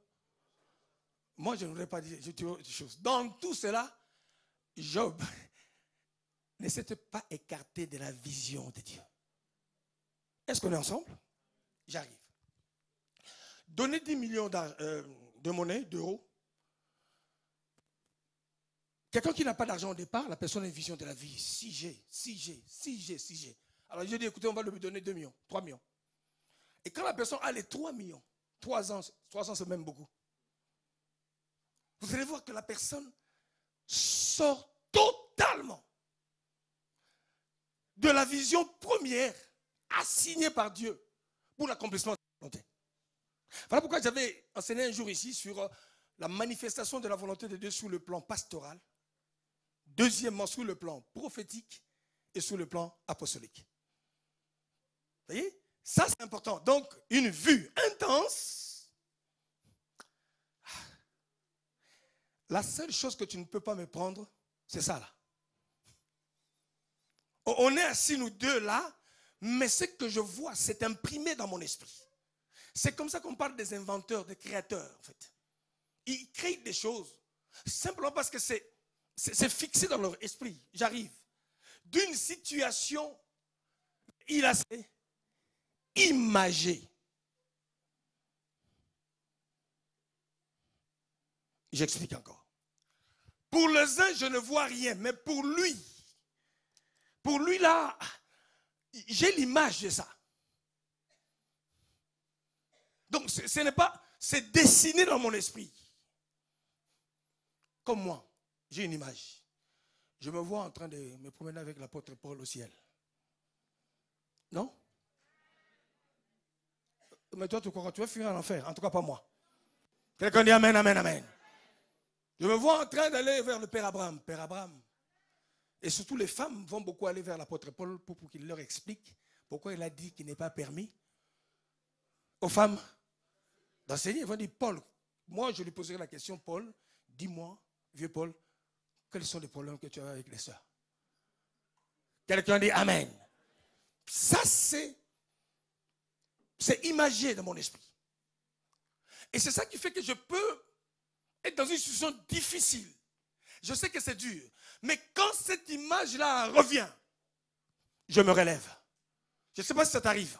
[SPEAKER 1] moi je ne voudrais pas dire des choses. Dans tout cela, Job ne s'était pas écarté de la vision de Dieu. Est-ce qu'on est ensemble? J'arrive. Donner 10 millions de monnaie, d'euros. Quelqu'un qui n'a pas d'argent au départ, la personne a une vision de la vie. 6G. Alors je dis, écoutez, on va lui donner 2 millions, 3 millions. Et quand la personne a les 3 millions, 3 ans c'est même beaucoup. Vous allez voir que la personne sort totalement de la vision première assignée par Dieu pour l'accomplissement de la volonté. Voilà pourquoi j'avais enseigné un jour ici sur la manifestation de la volonté de Dieu sur le plan pastoral. Deuxièmement, sur le plan prophétique et sur le plan apostolique. Vous voyez? Ça, c'est important. Donc, une vue intense. La seule chose que tu ne peux pas me prendre, c'est ça là. On est assis nous deux là, mais ce que je vois, c'est imprimé dans mon esprit. C'est comme ça qu'on parle des inventeurs, des créateurs, en fait. Ils créent des choses simplement parce que c'est fixé dans leur esprit. J'arrive d'une situation, il a imagé. J'explique encore. Pour les uns, je ne vois rien, mais pour lui là, j'ai l'image de ça. Donc ce n'est pas, c'est dessiné dans mon esprit. Comme moi, j'ai une image. Je me vois en train de me promener avec l'apôtre Paul au ciel. Non? Mais toi, tu crois, tu vas fuir en enfer. En tout cas, pas moi. Quelqu'un dit amen, amen, amen. Je me vois en train d'aller vers le Père Abraham. Père Abraham. Et surtout, les femmes vont beaucoup aller vers l'apôtre Paul pour qu'il leur explique pourquoi il a dit qu'il n'est pas permis aux femmes d'enseigner. Ils vont dire, Paul, moi je lui poserai la question, Paul, dis-moi, vieux Paul, quels sont les problèmes que tu as avec les sœurs? Quelqu'un dit amen. Ça, c'est imagé dans mon esprit. Et c'est ça qui fait que je peux être dans une situation difficile. Je sais que c'est dur. Mais quand cette image-là revient, je me relève. Je ne sais pas si ça t'arrive.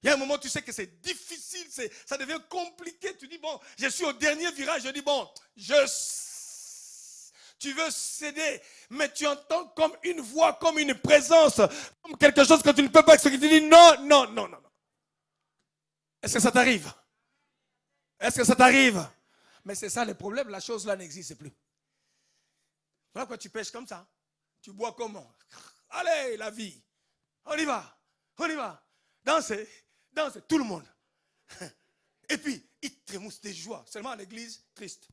[SPEAKER 1] Il y a un moment, tu sais que c'est difficile, ça devient compliqué. Tu dis, bon, je suis au dernier virage. Je dis, bon, tu veux céder, mais tu entends comme une voix, comme une présence, comme quelque chose que tu ne peux pas expliquer. Tu dis, non, non, non, non. Est-ce que ça t'arrive? Est-ce que ça t'arrive? Mais c'est ça le problème, la chose là n'existe plus. Voilà pourquoi tu pêches comme ça. Tu bois comment? Allez, la vie. On y va. On y va. Dansez. Dansez. Tout le monde. Et puis, ils trémoussent de joie. Seulement à l'église, triste.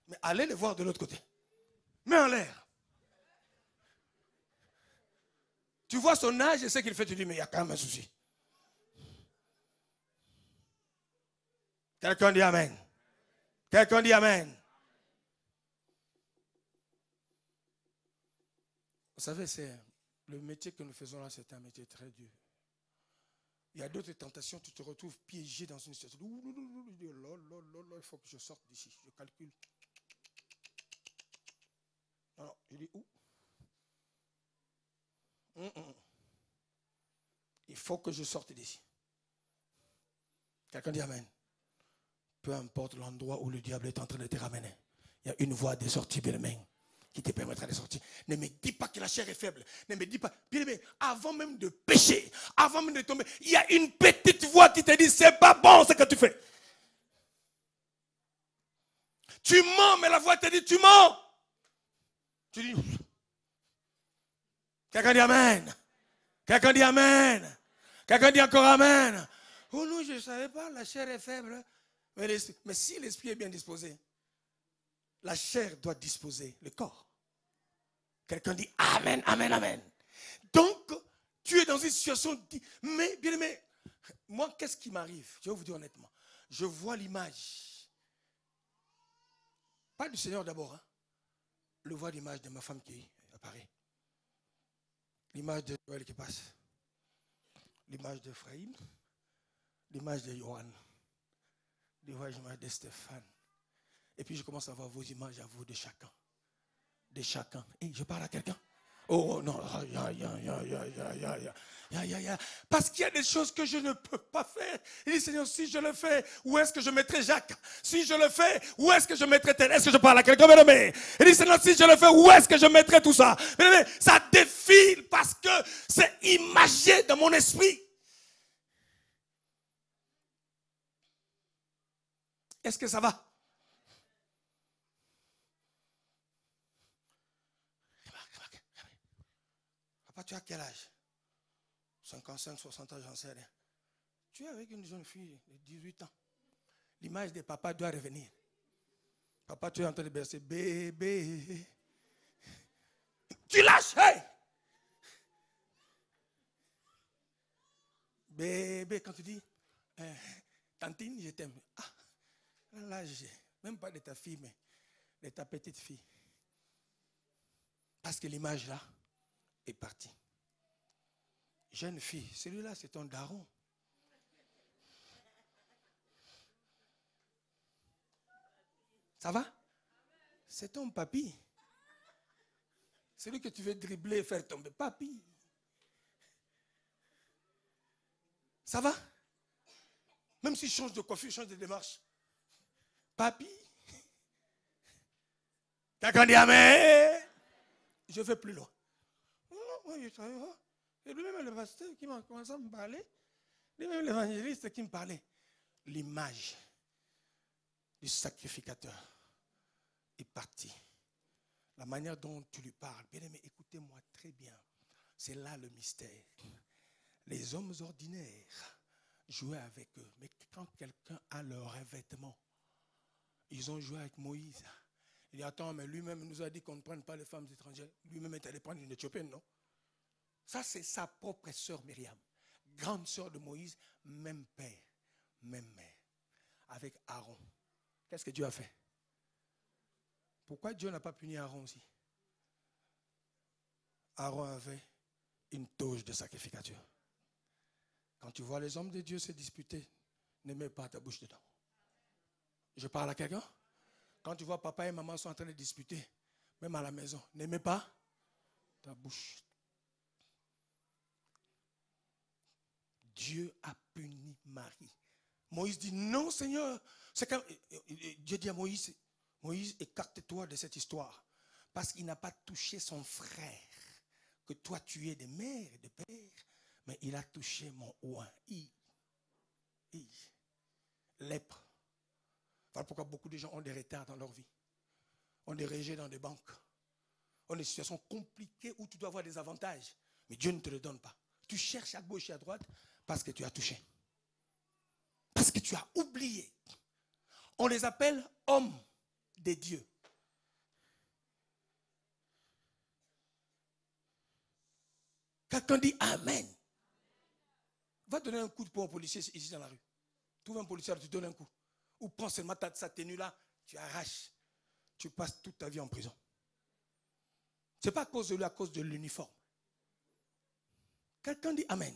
[SPEAKER 1] Mais allez les voir de l'autre côté. Mets en l'air. Tu vois son âge et ce qu'il fait, tu dis, mais il y a quand même un souci. Quelqu'un dit amen. Quelqu'un dit amen. Vous savez, c'est le métier que nous faisons là, c'est un métier très dur. Il y a d'autres tentations, tu te retrouves piégé dans une situation. Il faut que je sorte d'ici. Je calcule. Non, je dis où? Il faut que je sorte d'ici. Quelqu'un dit amen. Peu importe l'endroit où le diable est en train de te ramener, il y a une voie de sortie, bien-aimé, qui te permettra de sortir. Ne me dis pas que la chair est faible. Ne me dis pas, bien-aimé, avant même de pécher, avant même de tomber, il y a une petite voix qui te dit, c'est pas bon ce que tu fais. Tu mens, mais la voix te dit, tu mens. Tu dis, quelqu'un dit amen. Quelqu'un dit amen. Quelqu'un dit encore amen. Oh non, je ne savais pas, la chair est faible. Mais si l'esprit est bien disposé, la chair doit disposer le corps. Quelqu'un dit amen, amen, amen. Donc, tu es dans une situation, mais bien aimé, moi, qu'est-ce qui m'arrive? Je vais vous dire honnêtement. Je vois l'image. Pas du Seigneur d'abord. Hein. Je vois l'image de ma femme qui apparaît. L'image de Joël qui passe. L'image d'Ephraïm. L'image de Johan. L'image de Stéphane. Et puis je commence à voir vos images à vous de chacun. De chacun. Et je parle à quelqu'un. Oh non. Parce qu'il y a des choses que je ne peux pas faire. Il dit, Seigneur, si je le fais, où est-ce que je mettrai Jacques? Si je le fais, où est-ce que je mettrai tel? Est-ce que je parle à quelqu'un? Il dit, Seigneur, si je le fais, où est-ce que je mettrai tout ça? Ça défile parce que c'est imagé dans mon esprit. Est-ce que ça va? Papa, tu as quel âge? 55, 60 ans, j'en sais rien. Tu es avec une jeune fille de 18 ans. L'image de papa doit revenir. Papa, tu es en train de bercer. Bébé. Tu lâches. Hey! Bébé, quand tu dis, tantine, je t'aime. Ah, là, même pas de ta fille, mais de ta petite fille. Parce que l'image là est partie. Jeune fille, celui-là c'est ton daron. Ça va? C'est ton papy. Celui que tu veux dribbler et faire tomber. Papy. Ça va? Même s'il change de coiffure, change de démarche. Papy. Quelqu'un dit amen. Je vais plus loin. Et lui-même le pasteur qui m'a commencé à me parler. Lui-même l'évangéliste qui me parlait. L'image du sacrificateur est partie. La manière dont tu lui parles. Bien aimé, écoutez-moi très bien. C'est là le mystère. Les hommes ordinaires jouaient avec eux. Mais quand quelqu'un a leur revêtement, ils ont joué avec Moïse. Il dit, attends, mais lui-même nous a dit qu'on ne prenne pas les femmes étrangères. Lui-même est allé prendre une Éthiopienne, non? Ça, c'est sa propre sœur Myriam. Grande sœur de Moïse, même père, même mère. Avec Aaron. Qu'est-ce que Dieu a fait? Pourquoi Dieu n'a pas puni Aaron aussi? Aaron avait une toge de sacrificature. Quand tu vois les hommes de Dieu se disputer, ne mets pas ta bouche dedans. Je parle à quelqu'un? Quand tu vois papa et maman sont en train de disputer, même à la maison, ne mets pas ta bouche. Dieu a puni Marie. Moïse dit non Seigneur. Dieu dit à Moïse, Moïse, écarte-toi de cette histoire. Parce qu'il n'a pas touché son frère. Que toi tu es de mère et de père. Mais il a touché mon oint. Lèpre. Voilà pourquoi beaucoup de gens ont des retards dans leur vie. Ont des rejets dans des banques. Ont des situations compliquées où tu dois avoir des avantages. Mais Dieu ne te le donne pas. Tu cherches à gauche et à droite parce que tu as touché. Parce que tu as oublié. On les appelle hommes de Dieu. Quelqu'un dit Amen. Va donner un coup de poing au policier ici dans la rue. Trouve un policier, tu donnes un coup. Ou prends seulement sa tenue là, tu arraches. Tu passes toute ta vie en prison. Ce n'est pas à cause de lui, à cause de l'uniforme. Quelqu'un dit Amen.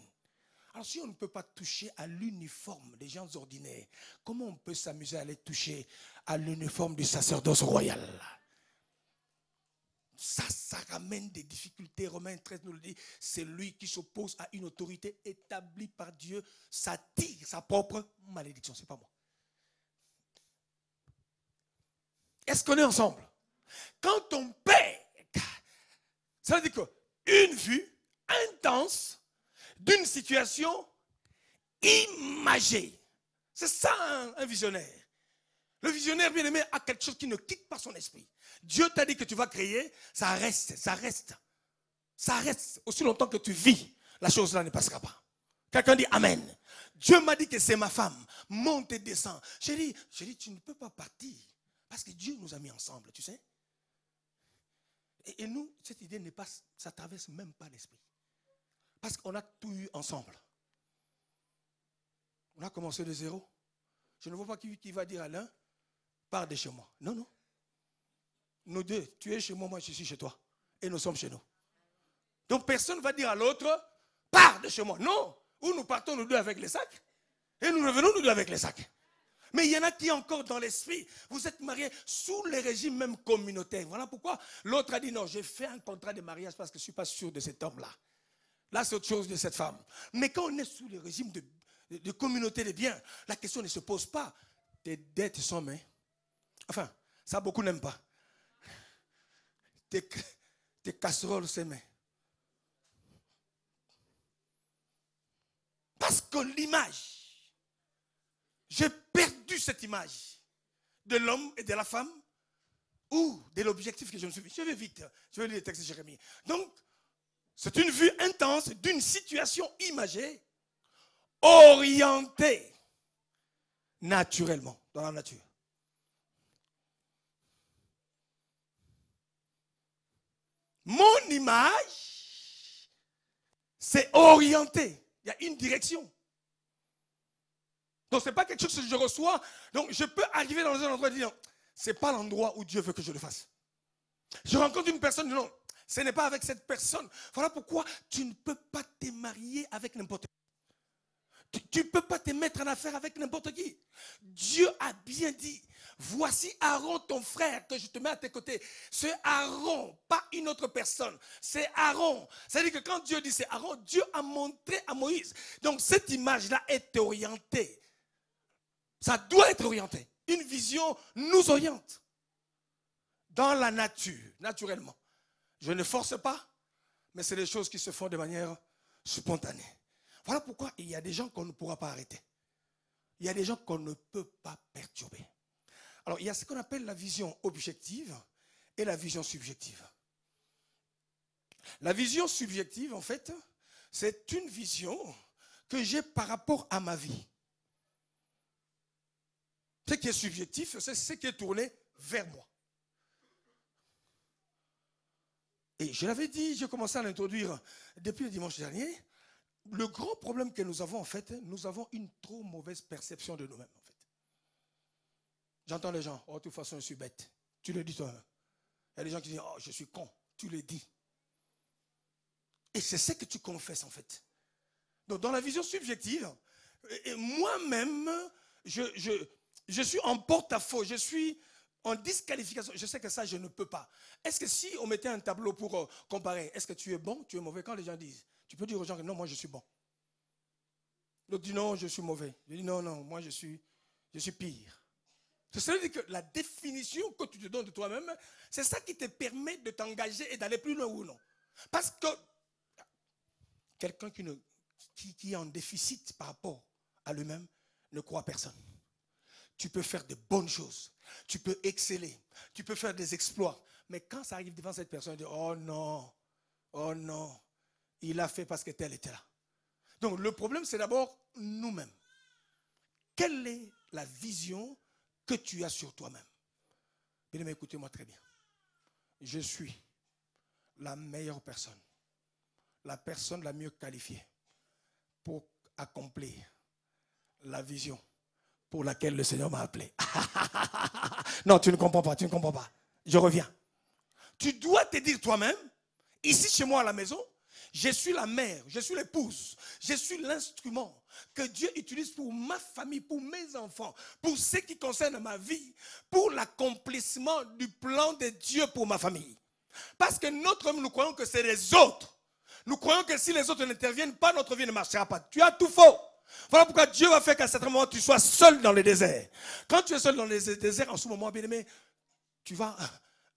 [SPEAKER 1] Alors si on ne peut pas toucher à l'uniforme des gens ordinaires, comment on peut s'amuser à aller toucher à l'uniforme du sacerdoce royal? Ça ramène des difficultés. Romains 13 nous le dit. C'est lui qui s'oppose à une autorité établie par Dieu. Ça tire sa propre malédiction. Ce n'est pas moi. Est-ce qu'on est ensemble? Quand on perd, ça veut dire qu'une vue intense d'une situation imagée. C'est ça un visionnaire. Le visionnaire bien-aimé a quelque chose qui ne quitte pas son esprit. Dieu t'a dit que tu vas créer, ça reste, ça reste. Ça reste aussi longtemps que tu vis. La chose là ne passera pas. Quelqu'un dit Amen. Dieu m'a dit que c'est ma femme. Monte et descend. J'ai dit, tu ne peux pas partir. Parce que Dieu nous a mis ensemble, tu sais. Et nous, cette idée n'est pas, ça traverse même pas l'esprit. Parce qu'on a tout eu ensemble. On a commencé de zéro. Je ne vois pas qui va dire à l'un, pars de chez moi. Non, non. Nous deux, tu es chez moi, moi je suis chez toi. Et nous sommes chez nous. Donc personne ne va dire à l'autre, pars de chez moi. Non. Ou nous partons nous deux avec les sacs. Et nous revenons nous deux avec les sacs. Mais il y en a qui encore dans l'esprit, vous êtes mariés sous les régimes même communautaires. Voilà pourquoi l'autre a dit non, j'ai fait un contrat de mariage parce que je ne suis pas sûr de cet homme-là. Là, c'est autre chose de cette femme. Mais quand on est sous le régime de communauté des biens, la question ne se pose pas. Tes dettes sont mains. Enfin, ça beaucoup n'aiment pas. Tes casseroles, c'est mains. Parce que l'image, j'ai perdu cette image de l'homme et de la femme ou de l'objectif que je me suis vu. Je vais vite, je vais lire le texte de Jérémie. Donc, c'est une vue intense d'une situation imagée orienté naturellement dans la nature. Mon image, c'est orienté. Il y a une direction. Donc, ce n'est pas quelque chose que je reçois. Donc, je peux arriver dans un endroit et dire, ce n'est pas l'endroit où Dieu veut que je le fasse. Je rencontre une personne, non, ce n'est pas avec cette personne. Voilà pourquoi tu ne peux pas te marier avec n'importe qui. Tu ne peux pas te mettre en affaire avec n'importe qui. Dieu a bien dit, voici Aaron ton frère que je te mets à tes côtés. C'est Aaron, pas une autre personne. C'est Aaron. C'est-à-dire que quand Dieu dit c'est Aaron, Dieu a montré à Moïse. Donc cette image-là est orientée. Ça doit être orienté. Une vision nous oriente. Dans la nature, naturellement. Je ne force pas, mais c'est des choses qui se font de manière spontanée. Voilà pourquoi il y a des gens qu'on ne pourra pas arrêter. Il y a des gens qu'on ne peut pas perturber. Alors, il y a ce qu'on appelle la vision objective et la vision subjective. La vision subjective, en fait, c'est une vision que j'ai par rapport à ma vie. Ce qui est subjectif, c'est ce qui est tourné vers moi. Et je l'avais dit, j'ai commencé à l'introduire depuis le dimanche dernier. Le grand problème que nous avons, en fait, nous avons une trop mauvaise perception de nous-mêmes, en fait. J'entends les gens, oh, de toute façon, je suis bête. Tu le dis toi-même. Il y a des gens qui disent, oh, je suis con. Tu le dis. Et c'est ce que tu confesses, en fait. Donc, dans la vision subjective, moi-même, je suis en porte-à-faux. Je suis en disqualification. Je sais que ça, je ne peux pas. Est-ce que si on mettait un tableau pour comparer, est-ce que tu es bon, tu es mauvais? Quand les gens disent, tu peux dire aux gens que non, moi je suis bon. L'autre dit non, je suis mauvais. Je dis non, non, moi je suis pire. Ça veut dire que la définition que tu te donnes de toi-même, c'est ça qui te permet de t'engager et d'aller plus loin ou non. Parce que quelqu'un qui est en déficit par rapport à lui-même ne croit à personne. Tu peux faire de bonnes choses. Tu peux exceller. Tu peux faire des exploits. Mais quand ça arrive devant cette personne, elle dit, oh non, il a fait parce que tel était là. Donc le problème, c'est d'abord nous-mêmes. Quelle est la vision que tu as sur toi-même? Bien aimé, écoutez-moi très bien. Je suis la meilleure personne, la personne la mieux qualifiée pour accomplir la vision pour laquelle le Seigneur m'a appelé. Non, tu ne comprends pas, tu ne comprends pas. Je reviens. Tu dois te dire toi-même, ici chez moi à la maison, je suis la mère, je suis l'épouse, je suis l'instrument que Dieu utilise pour ma famille, pour mes enfants, pour ce qui concerne ma vie, pour l'accomplissement du plan de Dieu pour ma famille. Parce que notre homme, nous croyons que c'est les autres. Nous croyons que si les autres n'interviennent pas, notre vie ne marchera pas. Tu as tout faux. Voilà pourquoi Dieu va faire qu'à un certain moment, tu sois seul dans le désert. Quand tu es seul dans le désert, en ce moment, bien aimé, tu vas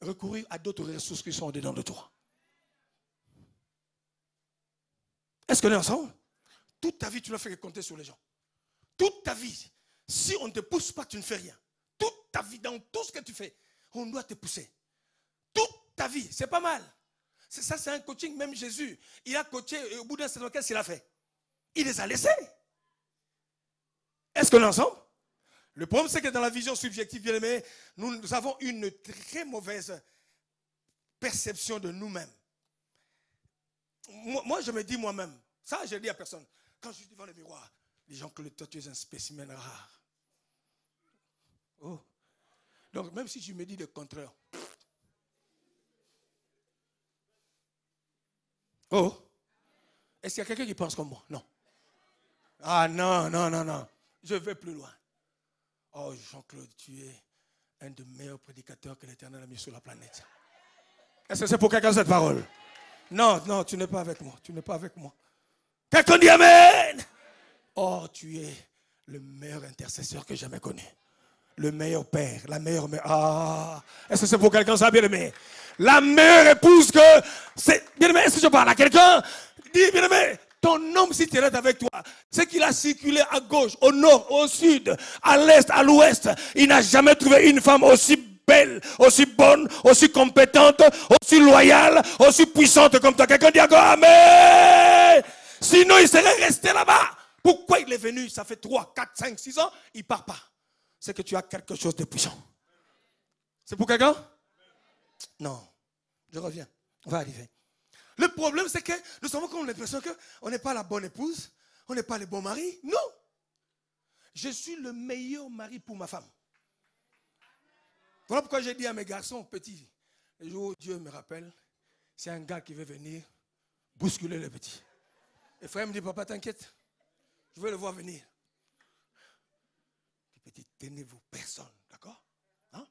[SPEAKER 1] recourir à d'autres ressources qui sont dedans de toi. Est-ce qu'on est ensemble? Toute ta vie, tu dois faire compter sur les gens. Toute ta vie, si on ne te pousse pas, tu ne fais rien. Toute ta vie, dans tout ce que tu fais, on doit te pousser. Toute ta vie, c'est pas mal. Ça, c'est un coaching. Même Jésus, il a coaché et au bout d'un certain temps, qu'est-ce qu'il a fait? Il les a laissés. Est-ce qu'on est ensemble? Le problème, c'est que dans la vision subjective, bien aimé, nous avons une très mauvaise perception de nous-mêmes. Moi, je me dis moi-même, ça, je le dis à personne. Quand je suis devant le miroir, les gens que toi, tu es un spécimen rare. Oh. Donc, même si tu me dis le contraire. Oh. Est-ce qu'il y a quelqu'un qui pense comme moi? Non. Ah non, non, non, non. Je vais plus loin. Oh, Jean-Claude, tu es un des meilleurs prédicateurs que l'Éternel a mis sur la planète. Est-ce que c'est pour quelqu'un cette parole? Non, non, tu n'es pas avec moi. Tu n'es pas avec moi. Quelqu'un dit Amen. Oh, tu es le meilleur intercesseur que j'ai jamais connu. Le meilleur père, la meilleure mère. Ah, est-ce que c'est pour quelqu'un ça, bien aimé? La meilleure épouse que c'est. Bien aimé, est-ce que je parle à quelqu'un? Dis, bien aimé, ton homme, si tu es avec toi, c'est qu'il a circulé à gauche, au nord, au sud, à l'est, à l'ouest. Il n'a jamais trouvé une femme aussi belle, aussi bonne, aussi compétente, aussi loyale, aussi puissante comme toi. Quelqu'un dit encore Amen. Sinon, il serait resté là-bas. Pourquoi il est venu? Ça fait 3, 4, 5, 6 ans, il ne part pas. C'est que tu as quelque chose de puissant. C'est pour quelqu'un? Non. Je reviens. On va arriver. Le problème, c'est que nous avons comme l'impression qu'on n'est pas la bonne épouse, on n'est pas le bon mari. Non. Je suis le meilleur mari pour ma femme. Voilà pourquoi j'ai dit à mes garçons petits, le jour où Dieu me rappelle, c'est un gars qui veut venir bousculer les petits. Et frère me dit, papa, t'inquiète, je veux le voir venir. Les petits, tenez-vous, personne, d'accord? Hein?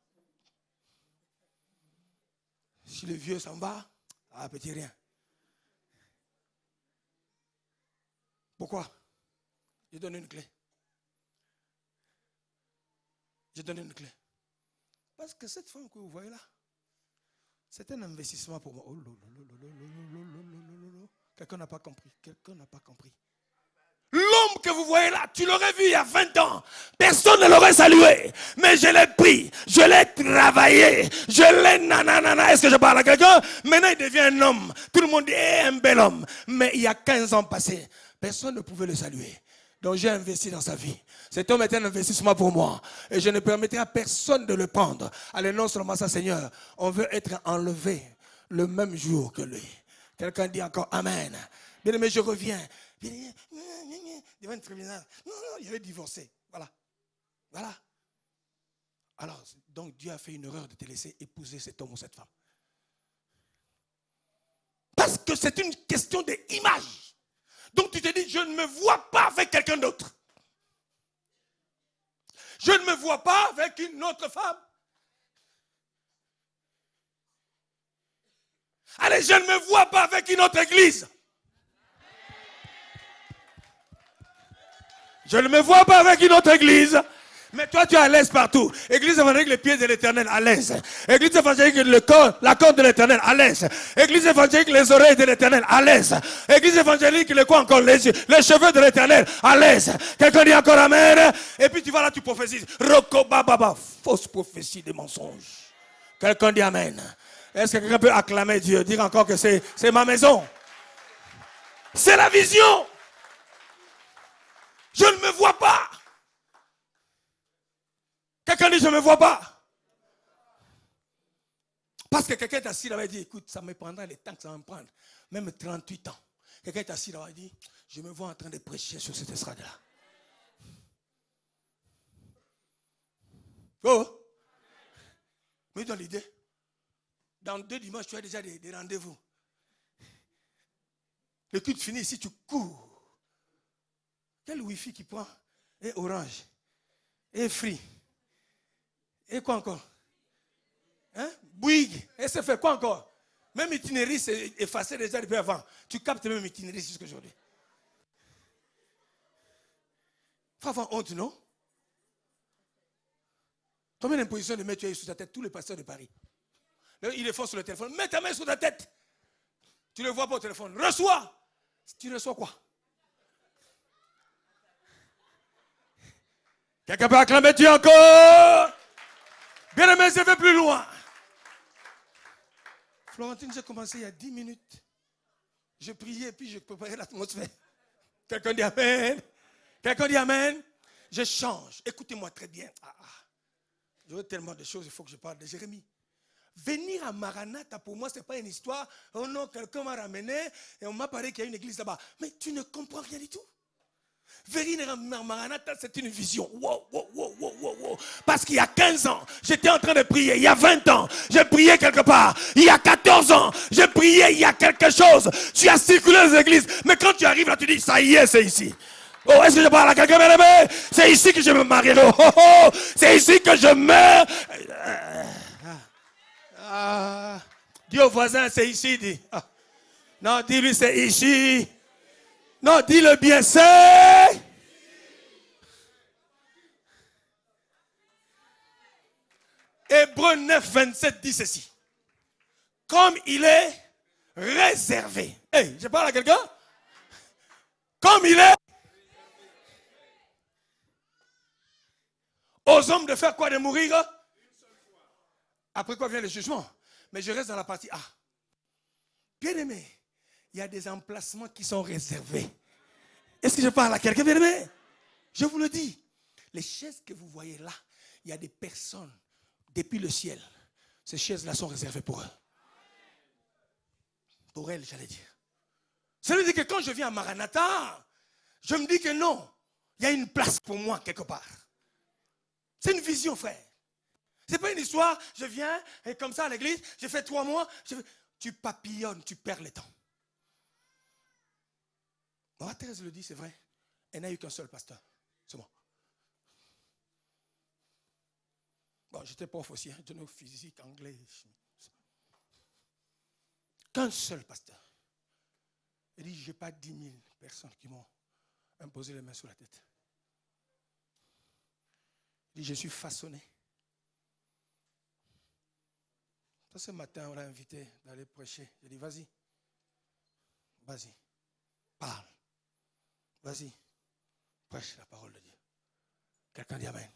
[SPEAKER 1] Si le vieux s'en va, ah, petit, rien. Pourquoi? Je donne une clé. Je donne une clé. Parce que cette femme que vous voyez là, c'est un investissement pour moi. Oh, quelqu'un n'a pas compris. Quelqu'un n'a pas compris. L'homme que vous voyez là, tu l'aurais vu il y a 20 ans. Personne ne l'aurait salué. Mais je l'ai pris, je l'ai travaillé, je l'ai nanana. Est-ce que je parle à quelqu'un? Maintenant il devient un homme. Tout le monde dit un bel homme. Mais il y a 15 ans passés, personne ne pouvait le saluer. Donc j'ai investi dans sa vie. Cet homme est un investissement pour moi. Et je ne permettrai à personne de le prendre. Allez, non seulement ça, Seigneur, on veut être enlevé le même jour que lui. Quelqu'un dit encore Amen. Bien aimé, je reviens. Devant un tribunal. Non, il avait divorcé. Voilà. Voilà. Alors, donc Dieu a fait une erreur de te laisser épouser cet homme ou cette femme. Parce que c'est une question d'image. Donc tu te dis, je ne me vois pas avec quelqu'un d'autre. Je ne me vois pas avec une autre femme. Allez, je ne me vois pas avec une autre église. Je ne me vois pas avec une autre église. Mais toi, tu es à l'aise partout. Église évangélique, les pieds de l'éternel, à l'aise. Église évangélique, la corde de l'éternel, à l'aise. Église évangélique, les oreilles de l'éternel, à l'aise. Église évangélique, les quoi encore, les cheveux de l'éternel, à l'aise. Quelqu'un dit encore Amen. Et puis tu vas là, tu prophétises. Roko bababa, fausse prophétie des mensonges. Quelqu'un dit Amen. Est-ce que quelqu'un peut acclamer Dieu, dire encore que c'est ma maison? C'est la vision. Je ne me vois pas. Quelqu'un dit je ne me vois pas. Parce que quelqu'un est assis là-bas et dit écoute, ça me prendra le temps que ça va me prendre. Même 38 ans. Quelqu'un est assis là-bas et dit je me vois en train de prêcher sur cette estrade-là. Oh! Mais dans l'idée, dans 2 dimanches, tu as déjà des rendez-vous. Le culte finit ici, tu cours. Quel wifi qui prend? Et Orange. Et Free. Et quoi encore? Hein? Bouygues. Et ça fait quoi encore? Même itinéraire, c'est effacé déjà depuis avant. Tu captes même itinéraire jusqu'à aujourd'hui. Faut avoir honte, non? Combien d'impositions de mettre tu as eu sur ta tête? Tous les pasteurs de Paris. Ils le font sur le téléphone. Mets ta main sur ta tête. Tu ne le vois pas au téléphone. Reçois. Tu reçois quoi? Quelqu'un peut acclamer Dieu encore? Bien aimé, je vais plus loin. Florentine, j'ai commencé il y a 10 minutes. Je priais et puis je préparais l'atmosphère. Quelqu'un dit Amen. Quelqu'un dit Amen. Je change. Écoutez-moi très bien. J'aurais tellement de choses, il faut que je parle de Jérémie. Venir à Maranatha, pour moi, ce n'est pas une histoire. Oh non, quelqu'un m'a ramené et on m'a parlé qu'il y a une église là-bas. Mais tu ne comprends rien du tout. Venir à Maranatha, c'est une vision. Wow, wow, wow, wow, wow, wow. Parce qu'il y a 15 ans, j'étais en train de prier. Il y a 20 ans, j'ai prié quelque part. Il y a 14 ans, j'ai prié. Il y a quelque chose. Tu as circulé les églises. Mais quand tu arrives là, tu dis, ça y est, c'est ici. Oh, est-ce que je parle à quelqu'un, bien aimé? C'est ici que je me marierai. Oh, oh, oh. C'est ici que je meurs. Dis au voisin, c'est ici. Dis. Non, dis-lui, c'est ici. Non, dis-le bien, c'est. Hébreux 9, 27 dit ceci. Comme il est réservé. Hey, je parle à quelqu'un? Comme il est aux hommes de faire quoi? De mourir? Après quoi vient le jugement? Mais je reste dans la partie A. Bien aimé, il y a des emplacements qui sont réservés Est-ce que je parle à quelqu'un, bien-aimé? Je vous le dis. Les chaises que vous voyez là, il y a des personnes depuis le ciel. Ces chaises-là sont réservées pour eux. Pour elles, j'allais dire. Ça veut dire que quand je viens à Maranatha, je me dis que non, il y a une place pour moi quelque part. C'est une vision, frère. Ce n'est pas une histoire, je viens et comme ça à l'église, j'ai fait 3 mois, tu papillonnes, tu perds le temps. Maman Thérèse le dit, c'est vrai. Elle n'a eu qu'un seul pasteur. C'est moi. Bon, j'étais prof aussi, hein, de physique, anglais, chimie. Qu'un seul pasteur. Il dit, je n'ai pas 10 000 personnes qui m'ont imposé les mains sur la tête. Il dit, je suis façonné. Ce matin, on l'a invité d'aller prêcher. J'ai dit, vas-y. Vas-y. Parle. Vas-y. Prêche la parole de Dieu. Quelqu'un dit amen.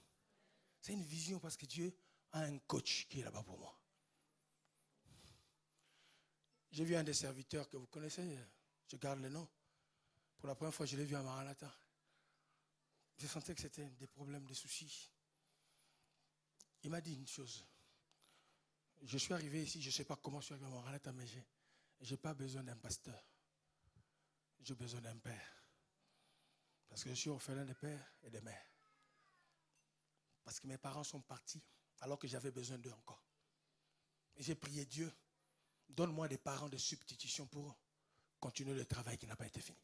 [SPEAKER 1] C'est une vision parce que Dieu a un coach qui est là-bas pour moi. J'ai vu un des serviteurs que vous connaissez. Je garde le nom. Pour la première fois, je l'ai vu à Maranatha. Je sentais que c'était des problèmes, des soucis. Il m'a dit une chose. Je suis arrivé ici, je ne sais pas comment je suis arrivé à Maranatha, mais je n'ai pas besoin d'un pasteur. J'ai besoin d'un père. Parce que je suis orphelin de père et de mère. Parce que mes parents sont partis alors que j'avais besoin d'eux encore. Et j'ai prié Dieu, donne-moi des parents de substitution pour continuer le travail qui n'a pas été fini.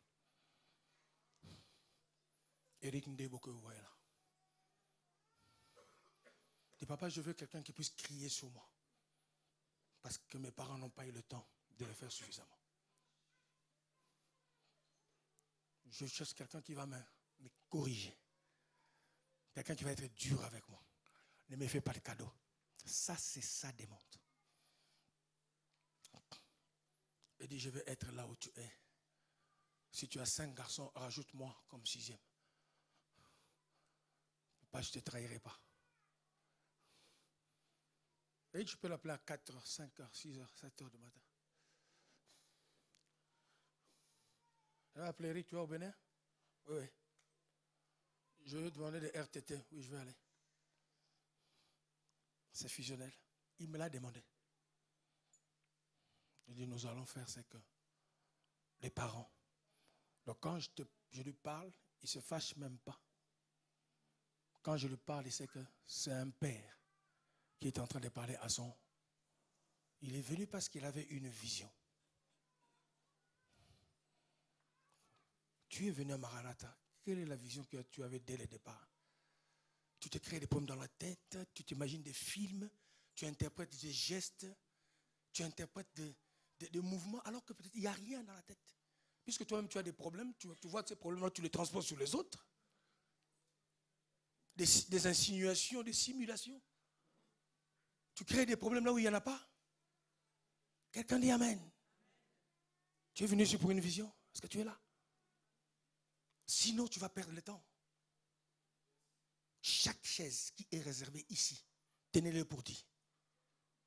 [SPEAKER 1] Eric Ndebo que vous voyez là. Et papa, je veux quelqu'un qui puisse crier sur moi. Parce que mes parents n'ont pas eu le temps de le faire suffisamment. Je cherche quelqu'un qui va me corriger. Quelqu'un qui va être dur avec moi. Ne me fais pas de cadeau. Ça, c'est ça démontre. Il dit, je vais être là où tu es. Si tu as 5 garçons, rajoute-moi comme 6e. Papa, je ne te trahirai pas. Et tu peux l'appeler à 4h, 5h, 6h, 7h du matin. Je vais appeler Eric, tu vas au Bénin? Oui, oui. Je vais demander des RTT. Oui, je vais aller. C'est fusionnel. Il me l'a demandé. Il dit, nous allons faire ce que les parents. Donc quand je lui parle, il ne se fâche même pas. Quand je lui parle, il sait que c'est un père qui est en train de parler à son. Il est venu parce qu'il avait une vision. Tu es venu à Maranatha. Quelle est la vision que tu avais dès le départ? Tu te crées des problèmes dans la tête, tu t'imagines des films, tu interprètes des gestes, tu interprètes des mouvements, alors que peut-être il n'y a rien dans la tête. Puisque toi-même tu as des problèmes, tu vois ces problèmes-là, tu les transposes sur les autres. Des insinuations, des simulations. Tu crées des problèmes là où il n'y en a pas. Quelqu'un dit amen. Tu es venu ici pour une vision? Est-ce que tu es là? Sinon, tu vas perdre le temps. Chaque chaise qui est réservée ici, tenez-le pour dit,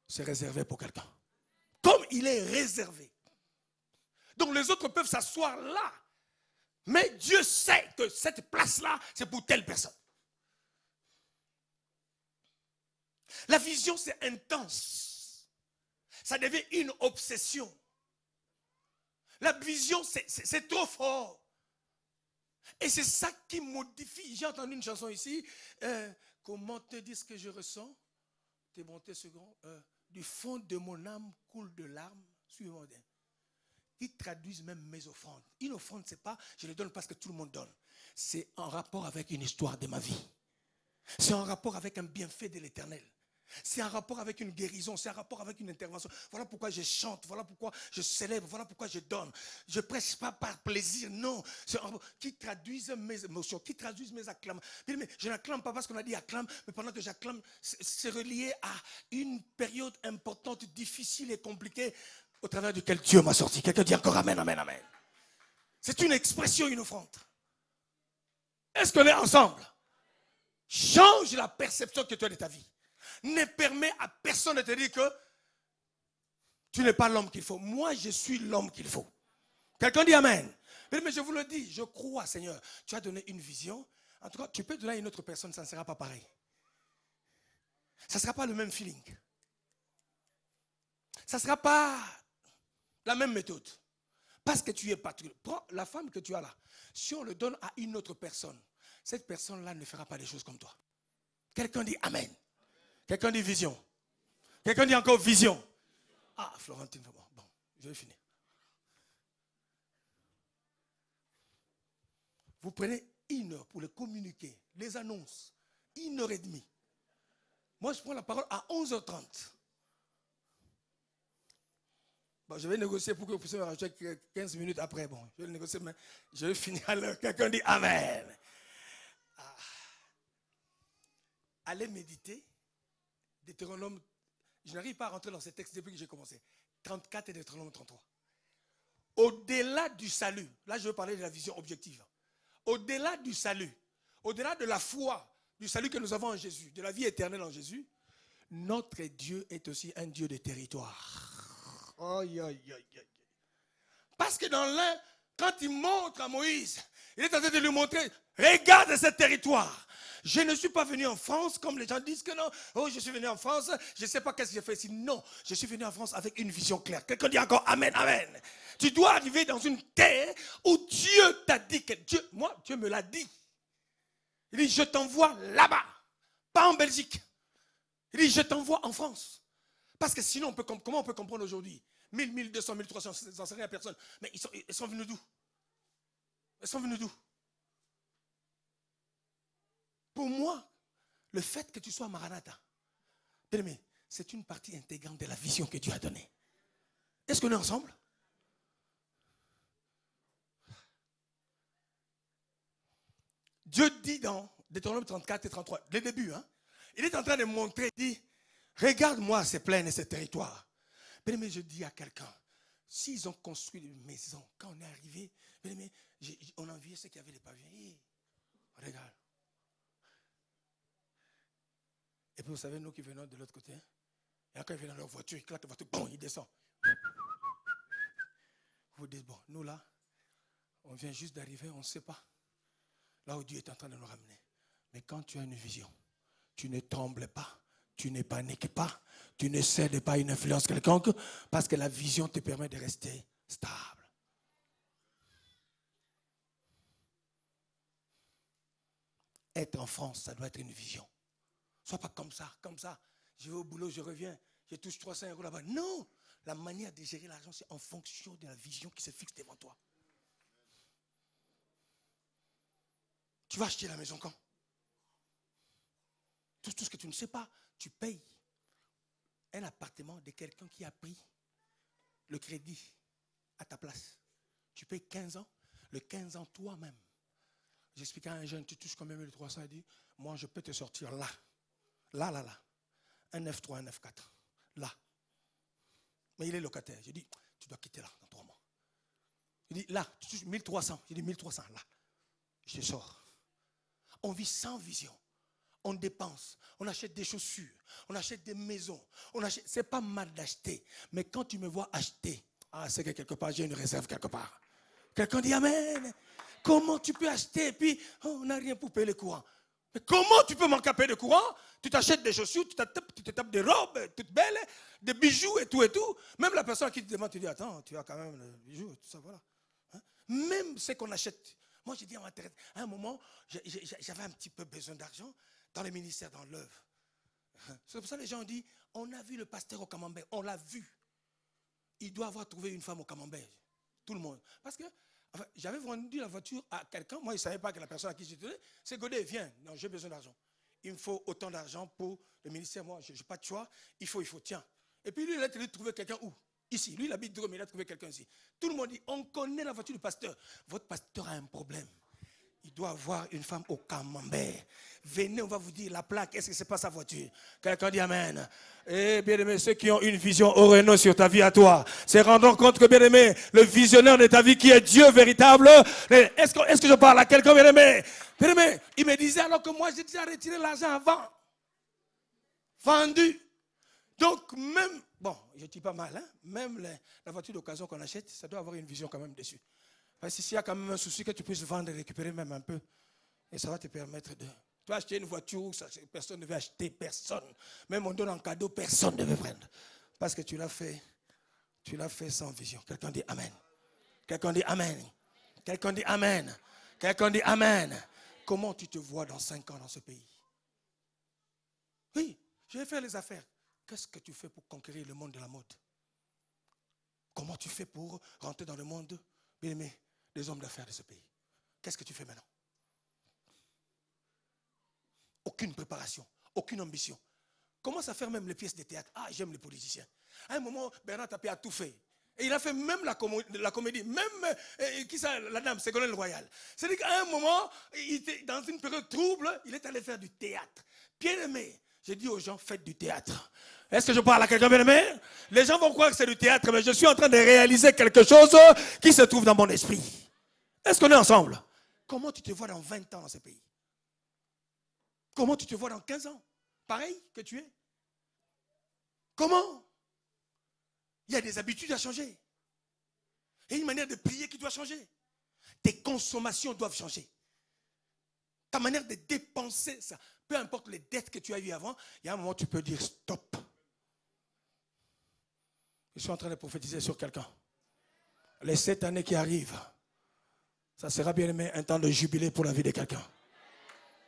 [SPEAKER 1] c'est réservé pour quelqu'un. Comme il est réservé. Donc les autres peuvent s'asseoir là. Mais Dieu sait que cette place-là, c'est pour telle personne. La vision, c'est intense. Ça devient une obsession. La vision, c'est trop fort. Et c'est ça qui modifie. J'ai entendu une chanson ici. Comment te dire ce que je ressens? Tes bontés secondes. Du fond de mon âme coule de larmes. Suivant bien. Qui traduisent même mes offrandes. Une offrande, c'est pas je les donne parce que tout le monde donne. C'est en rapport avec une histoire de ma vie. C'est en rapport avec un bienfait de l'Éternel. C'est un rapport avec une guérison, c'est un rapport avec une intervention. Voilà pourquoi je chante, voilà pourquoi je célèbre, voilà pourquoi je donne. Je ne prêche pas par plaisir, non. C'est un rapport qui traduisent mes émotions, qui traduisent mes acclamations. Mais je n'acclame pas parce qu'on a dit acclame, mais pendant que j'acclame, c'est relié à une période importante, difficile et compliquée au travers duquel Dieu m'a sorti. Quelqu'un dit encore amen, amen, amen. C'est une expression, une offrande. Est-ce qu'on est ensemble? Change la perception que tu as de ta vie. Ne permet à personne de te dire que tu n'es pas l'homme qu'il faut. Moi, je suis l'homme qu'il faut. Quelqu'un dit amen. Mais je vous le dis, je crois, Seigneur. Tu as donné une vision. En tout cas, tu peux donner à une autre personne, ça ne sera pas pareil. Ça ne sera pas le même feeling. Ça ne sera pas la même méthode. Parce que tu es particulier. Prends la femme que tu as là. Si on le donne à une autre personne, cette personne-là ne fera pas des choses comme toi. Quelqu'un dit Amen. Quelqu'un dit vision. Quelqu'un dit encore vision. Ah, Florentine, bon, je vais finir. Vous prenez 1 heure pour le communiquer, les annonces. 1h30. Moi, je prends la parole à 11h30. Bon, je vais négocier pour que vous puissiez me rajouter 15 minutes après. Bon, je vais négocier, mais je vais finir à l'heure. Quelqu'un dit Amen. Ah. Allez méditer. Deutéronome. Je n'arrive pas à rentrer dans ces textes depuis que j'ai commencé. 34 et Deutéronome 33. Au-delà du salut, là je veux parler de la vision objective. Au-delà du salut, au-delà de la foi, du salut que nous avons en Jésus, de la vie éternelle en Jésus, notre Dieu est aussi un Dieu de territoire. Aïe, aïe, aïe, aïe. Parce que dans l'un, quand il montre à Moïse, il est en train de lui montrer, regarde ce territoire. Je ne suis pas venu en France comme les gens disent que non. Oh, je suis venu en France, je ne sais pas qu'est-ce que j'ai fait ici. Non, je suis venu en France avec une vision claire. Quelqu'un dit encore Amen, Amen. Tu dois arriver dans une terre où Dieu t'a dit que Dieu me l'a dit. Il dit, je t'envoie là-bas, pas en Belgique. Il dit, je t'envoie en France. Parce que sinon, comment on peut comprendre aujourd'hui 1000, 1200, 1300, j'en sais rien à personne. Mais ils sont venus d'où? Ils sont venus d'où? Pour moi, le fait que tu sois Maranatha, c'est une partie intégrante de la vision que Dieu a donnée. Est-ce qu'on est ensemble? Dieu dit dans Deutéronome 34 et 33, le début, il est en train de montrer, il dit, regarde-moi ces plaines et ces territoires. Mais je dis à quelqu'un, s'ils ont construit des maisons, quand on est arrivé, on enviait ceux qui avaient les pavillons. Regarde. Et puis vous savez, nous qui venons de l'autre côté, et quand ils viennent dans leur voiture, ils claquent la voiture, bon, ils descendent. Vous dites, bon, nous là, on vient juste d'arriver, on ne sait pas. Là où Dieu est en train de nous ramener. Mais quand tu as une vision, tu ne trembles pas, tu ne paniques pas, tu ne cèdes pas à une influence quelconque, parce que la vision te permet de rester stable. Être en France, ça doit être une vision. Sois pas comme ça. Je vais au boulot, je reviens, je touche 300 € là-bas. Non, la manière de gérer l'argent, c'est en fonction de la vision qui se fixe devant toi. Tu vas acheter la maison quand? Tout ce que tu ne sais pas, tu payes un appartement de quelqu'un qui a pris le crédit à ta place. Tu payes 15 ans, le 15 ans toi-même. J'expliquais à un jeune, tu touches combien 1300, il dit, moi je peux te sortir là. Là. Un 9-3, un 9-4. Là. Mais il est locataire. J'ai dit, tu dois quitter là dans 3 mois. Il dit, là, tu touches 1300. J'ai dit, 1300, là. Je sors. On vit sans vision. On dépense. On achète des chaussures. On achète des maisons. C'est pas mal d'acheter. Mais quand tu me vois acheter, c'est que quelque part, j'ai une réserve quelque part. Quelqu'un dit Amen. Comment tu peux acheter et puis on n'a rien pour payer le courant? Mais comment tu peux manquer à payer le courant? Tu t'achètes des chaussures, tu te tapes des robes toutes belles, des bijoux et tout et tout. Même la personne qui te demande, tu dis, attends, tu as quand même le bijou et tout ça, voilà. Même ce qu'on achète. Moi, j'ai dit à un moment, j'avais un petit peu besoin d'argent dans le ministère, dans l'œuvre. C'est pour ça que les gens ont dit, on a vu le pasteur au Camembert, on l'a vu. Il doit avoir trouvé une femme au Camembert. Tout le monde. Parce que j'avais vendu la voiture à quelqu'un, moi, il ne savait pas que la personne à qui j'étais donné, c'est Godet, viens, non, j'ai besoin d'argent. Il me faut autant d'argent pour le ministère, moi, je n'ai pas de choix, il faut, tiens. Et puis lui, il a trouvé quelqu'un où? Ici, lui, il habite Drôme, il a trouvé quelqu'un ici. Tout le monde dit, on connaît la voiture du pasteur. Votre pasteur a un problème. Il doit avoir une femme au Camembert. Venez, on va vous dire la plaque, est-ce que ce n'est pas sa voiture? Quelqu'un dit Amen. Eh bien aimé, ceux qui ont une vision au Renault sur ta vie à toi, c'est rendant compte que bien aimé, le visionnaire de ta vie qui est Dieu véritable. Est-ce que je parle à quelqu'un bien aimé? Bien aimé, il me disait alors que moi j'ai déjà retiré l'argent avant. Vendu. Donc même, bon, je ne dis pas mal, même la voiture d'occasion qu'on achète, ça doit avoir une vision quand même dessus. Parce que s'il y a quand même un souci que tu puisses vendre et récupérer même un peu, et ça va te permettre de... Tu vas acheter une voiture, personne ne veut acheter, personne. Même on donne en cadeau, personne ne veut prendre. Parce que tu l'as fait sans vision. Quelqu'un dit Amen. Quelqu'un dit Amen. Quelqu'un dit Amen. Quelqu'un dit Amen. Comment tu te vois dans 5 ans dans ce pays? Oui, je vais faire les affaires. Qu'est-ce que tu fais pour conquérir le monde de la mode? Comment tu fais pour rentrer dans le monde, bien aimé, des hommes d'affaires de ce pays? Qu'est-ce que tu fais maintenant? Aucune préparation, aucune ambition. Commence à faire même les pièces de théâtre. Ah, j'aime les politiciens. À un moment, Bernard Tapie a tout fait. Et il a fait même la comédie. Même, qui ça, la dame, Ségolène Royal. C'est-à-dire qu'à un moment, il était dans une période trouble, il est allé faire du théâtre. Bien aimé, j'ai dit aux gens, faites du théâtre. Est-ce que je parle à quelqu'un bien aimé? Les gens vont croire que c'est du théâtre, mais je suis en train de réaliser quelque chose qui se trouve dans mon esprit. Est-ce qu'on est ensemble? Comment tu te vois dans 20 ans dans ce pays? Comment tu te vois dans 15 ans? Pareil que tu es? Comment? Il y a des habitudes à changer. Il y a une manière de prier qui doit changer. Tes consommations doivent changer. Ta manière de dépenser, ça, peu importe les dettes que tu as eues avant, il y a un moment où tu peux dire stop. Je suis en train de prophétiser sur quelqu'un. Les 7 années qui arrivent, ça sera bien aimé un temps de jubilé pour la vie de quelqu'un.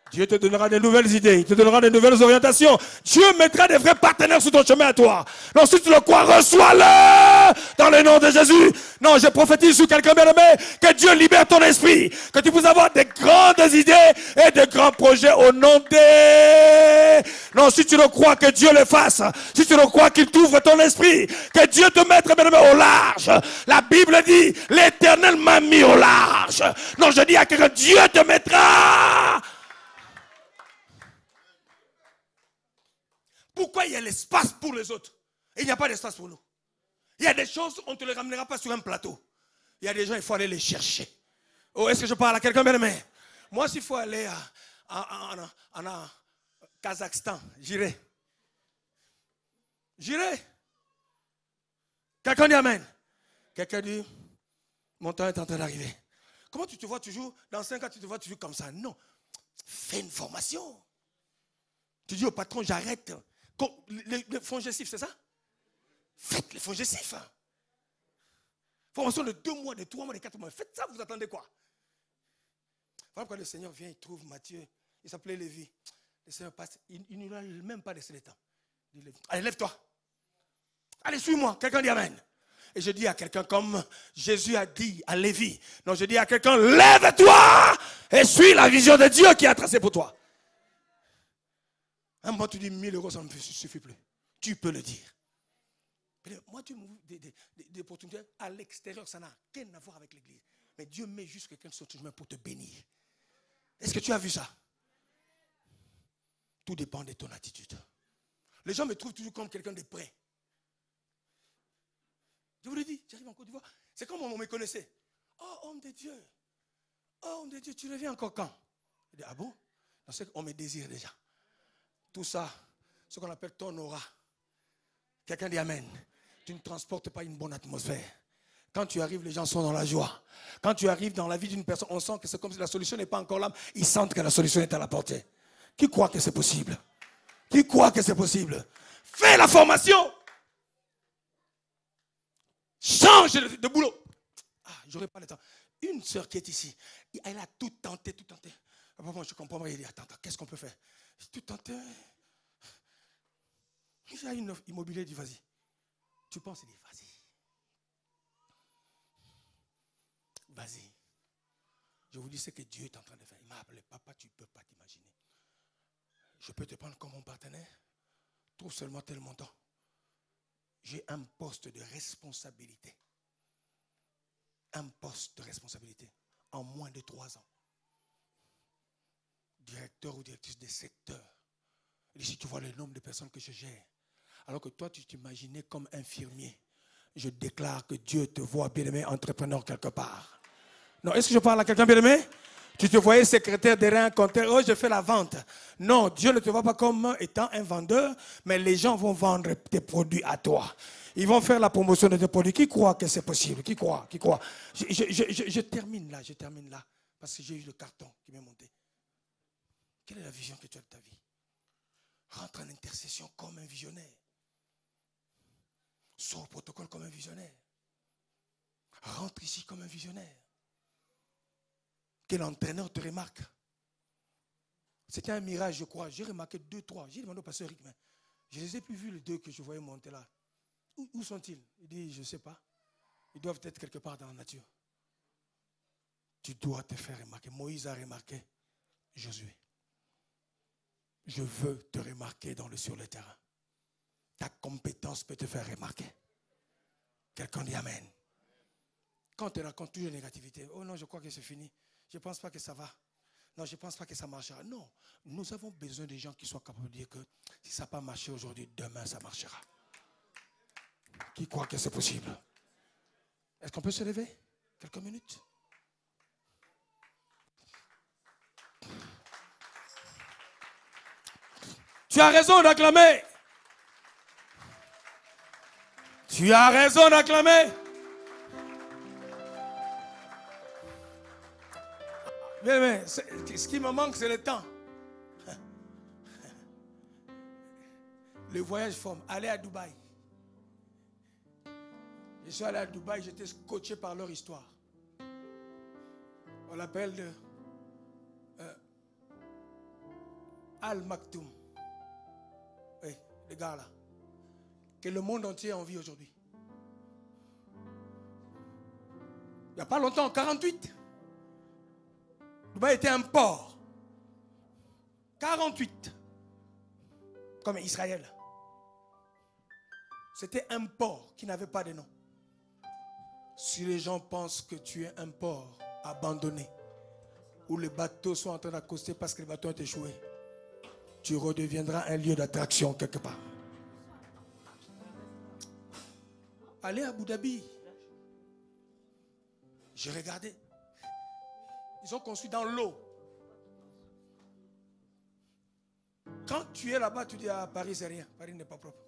[SPEAKER 1] Dieu te donnera de nouvelles idées, il te donnera de nouvelles orientations. Dieu mettra des vrais partenaires sur ton chemin à toi. Non, si tu le crois, reçois-le dans le nom de Jésus. Non, je prophétise sur quelqu'un bien-aimé, que Dieu libère ton esprit, que tu puisses avoir de grandes idées et de grands projets au nom de... Non, si tu le crois, que Dieu le fasse. Si tu le crois, qu'il t'ouvre ton esprit, que Dieu te mette bien-aimé au large. La Bible dit, l'Éternel m'a mis au large. Non, je dis à quelqu'un, Dieu te mettra... Pourquoi il y a l'espace pour les autres et il n'y a pas d'espace pour nous? Il y a des choses, on ne te les ramènera pas sur un plateau. Il y a des gens, il faut aller les chercher. Oh, est-ce que je parle à quelqu'un bien aimé? Moi, s'il faut aller en Kazakhstan, j'irai. J'irai. Quelqu'un dit Amen. Quelqu'un dit, mon temps est en train d'arriver. Comment tu te vois toujours, dans 5 ans, tu te vois toujours comme ça? Non. Fais une formation. Tu dis au patron, j'arrête. Les fonds gestifs, c'est ça? Faites les fonds gestifs. Formation de 2 mois, de 3 mois, de 4 mois. Faites ça, vous attendez quoi? Voilà quand le Seigneur vient, il trouve Matthieu. Il s'appelait Lévi. Le Seigneur passe, il ne lui a même pas laissé le temps. Il dit, allez, lève-toi. Allez, suis-moi. Quelqu'un dit Amen. Et je dis à quelqu'un comme Jésus a dit à Lévi. Non, je dis à quelqu'un, lève-toi et suis la vision de Dieu qui a tracé pour toi. Un moment, tu dis 1000 euros, ça ne me suffit plus. Tu peux le dire. Moi, tu m'ouvres des opportunités à l'extérieur, ça n'a rien à voir avec l'église. Mais Dieu met juste quelqu'un sur ton chemin pour te bénir. Est-ce que tu as vu ça? Tout dépend de ton attitude. Les gens me trouvent toujours comme quelqu'un de prêt. Je vous le dis, j'arrive en Côte d'Ivoire. C'est comme on me connaissait. Oh, homme de Dieu. Oh, homme de Dieu, tu reviens encore quand? Je dis, ah bon? On me désire déjà. Tout ça, ce qu'on appelle ton aura. Quelqu'un dit Amen. Tu ne transportes pas une bonne atmosphère. Quand tu arrives, les gens sont dans la joie. Quand tu arrives dans la vie d'une personne, on sent que c'est comme si la solution n'est pas encore là. Ils sentent que la solution est à la portée. Qui croit que c'est possible? Qui croit que c'est possible? Fais la formation. Change de boulot. Ah, j'aurais pas le temps. Une sœur qui est ici, elle a tout tenté, tout tenté. Moi, je comprends pas. Il dit, attends, qu'est-ce qu'on peut faire? J'ai tout tenté. Il y a une offre immobilière, il dit, vas-y. Tu penses, il dit, vas-y. Vas-y. Je vous dis ce que Dieu est en train de faire. Il m'a appelé, papa, tu ne peux pas t'imaginer. Je peux te prendre comme mon partenaire. Trouve seulement tel montant. J'ai un poste de responsabilité. Un poste de responsabilité en moins de 3 ans. Directeur ou directrice des secteurs. Et si tu vois le nombre de personnes que je gère, alors que toi tu t'imaginais comme infirmier, je déclare que Dieu te voit bien-aimé entrepreneur quelque part. Non, est-ce que je parle à quelqu'un bien-aimé? Tu te voyais secrétaire derrière un compteur. Oh, je fais la vente. Non, Dieu ne te voit pas comme étant un vendeur, mais les gens vont vendre tes produits à toi. Ils vont faire la promotion de tes produits. Qui croit que c'est possible? Qui croit? Qui croit? Je termine là, parce que j'ai eu le carton qui m'est monté. Quelle est la vision que tu as de ta vie? Rentre en intercession comme un visionnaire. Sors au protocole comme un visionnaire. Rentre ici comme un visionnaire. Que l'entraîneur te remarque. C'était un mirage, je crois. J'ai remarqué 2, 3. J'ai demandé au pasteur Rick, mais je les ai plus vus, les 2 que je voyais monter là. Où sont-ils? Il dit, je ne sais pas. Ils doivent être quelque part dans la nature. Tu dois te faire remarquer. Moïse a remarqué Josué. Je veux te remarquer sur le terrain. Ta compétence peut te faire remarquer. Quelqu'un dit Amen. Quand tu racontes toujours la négativité, oh non, je crois que c'est fini. Je ne pense pas que ça va. Non, je ne pense pas que ça marchera. Non, nous avons besoin de gens qui soient capables de dire que si ça n'a pas marché aujourd'hui, demain ça marchera. Qui croit que c'est possible? Est-ce qu'on peut se lever? Quelques minutes? Tu as raison d'acclamer. Tu as raison d'acclamer. Mais ce qui me manque, c'est le temps. Le voyage forme. Aller à Dubaï. Je suis allé à Dubaï, j'étais scotché par leur histoire. On l'appelle Al Maktoum. Oui, le gars là. Que le monde entier a envie aujourd'hui. Il n'y a pas longtemps, en 48. Dubaï était un port. 48. Comme Israël. C'était un port qui n'avait pas de nom. Si les gens pensent que tu es un port abandonné, où les bateaux sont en train d'accoster parce que les bateaux ont échoué, tu redeviendras un lieu d'attraction quelque part. Allez à Abu Dhabi. J'ai regardé. Ils ont construit dans l'eau. Quand tu es là-bas, tu dis à Paris, c'est rien. Paris n'est pas propre.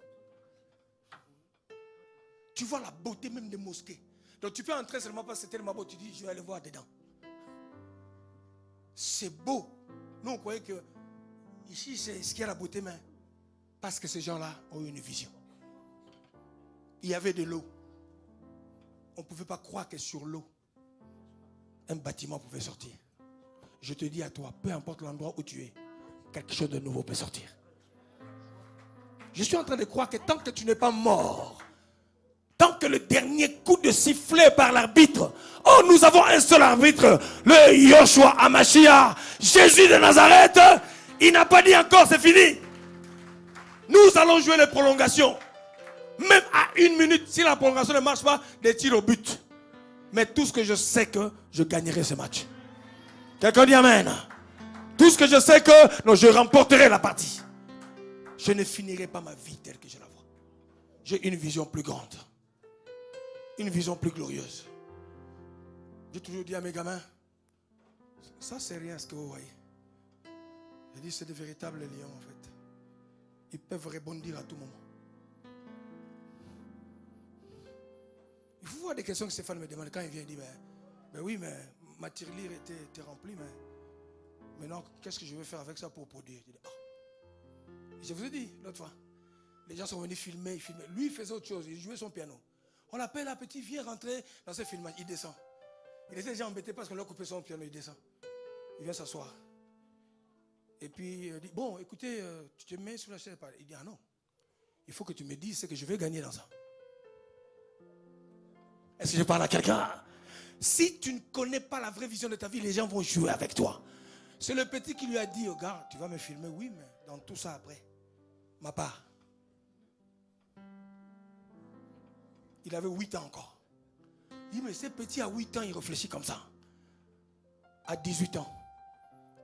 [SPEAKER 1] Tu vois la beauté même des mosquées. Donc tu peux entrer seulement parce que c'est tellement beau. Tu dis, je vais aller voir dedans. C'est beau. Nous, on croyait que ici, c'est ce qui est la beauté, mais parce que ces gens-là ont eu une vision. Il y avait de l'eau. On ne pouvait pas croire que sur l'eau, un bâtiment pouvait sortir. Je te dis à toi, peu importe l'endroit où tu es, quelque chose de nouveau peut sortir. Je suis en train de croire que tant que tu n'es pas mort, tant que le dernier coup de sifflet par l'arbitre, oh, nous avons un seul arbitre, le Yoshua Hamashiach, Jésus de Nazareth, il n'a pas dit encore c'est fini. Nous allons jouer les prolongations. Même à 1 minute, si la prolongation ne marche pas, des tirs au but. Mais tout ce que je sais que je gagnerai ce match. Quelqu'un dit Amen. Tout ce que je sais que non, je remporterai la partie. Je ne finirai pas ma vie telle que je la vois. J'ai une vision plus grande. Une vision plus glorieuse. J'ai toujours dit à mes gamins, ça c'est rien ce que vous voyez. J'ai dit c'est de véritables lions en fait. Ils peuvent rebondir à tout moment. Il faut voir des questions que Stéphane me demande quand il vient. Il dit, mais oui, mais ma tirelire était remplie, mais maintenant, qu'est-ce que je vais faire avec ça pour produire? Je dis, je vous ai dit l'autre fois, les gens sont venus filmer, il filmait. Lui, il faisait autre chose, il jouait son piano. On l'appelle, un petit, viens rentrer dans ce filmage. Il descend. Il était déjà embêté parce qu'on lui a coupé son piano, il descend. Il vient s'asseoir. Et puis, il dit, bon, écoutez, tu te mets sur la chaise. Il dit, ah non, il faut que tu me dises ce que je vais gagner dans ça. Est-ce que je parle à quelqu'un? Si tu ne connais pas la vraie vision de ta vie, les gens vont jouer avec toi. C'est le petit qui lui a dit, regarde, tu vas me filmer, oui, mais dans tout ça après, ma part. Il avait 8 ans encore. Il dit, mais ce petit à 8 ans, il réfléchit comme ça. À 18 ans,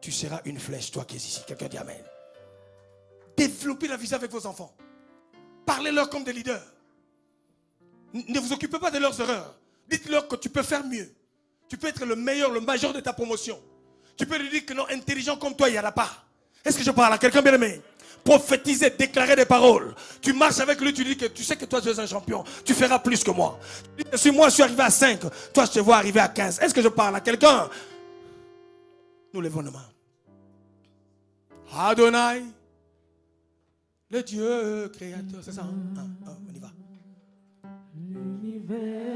[SPEAKER 1] tu seras une flèche, toi qui es ici. Quelqu'un dit Amen. Développez la vision avec vos enfants. Parlez-leur comme des leaders. Ne vous occupez pas de leurs erreurs. Dites-leur que tu peux faire mieux. Tu peux être le meilleur, le major de ta promotion. Tu peux lui dire que non, intelligent comme toi, il n'y en a pas. Est-ce que je parle à quelqu'un bien aimé? Prophétiser, déclarer des paroles. Tu marches avec lui, tu dis que tu sais que toi tu es un champion. Tu feras plus que moi. Tu dis que si moi je suis arrivé à 5, toi je te vois arriver à 15. Est-ce que je parle à quelqu'un? Nous levons nos mains. Adonai, le Dieu créateur, c'est ça, hein? On y va.
[SPEAKER 2] L'univers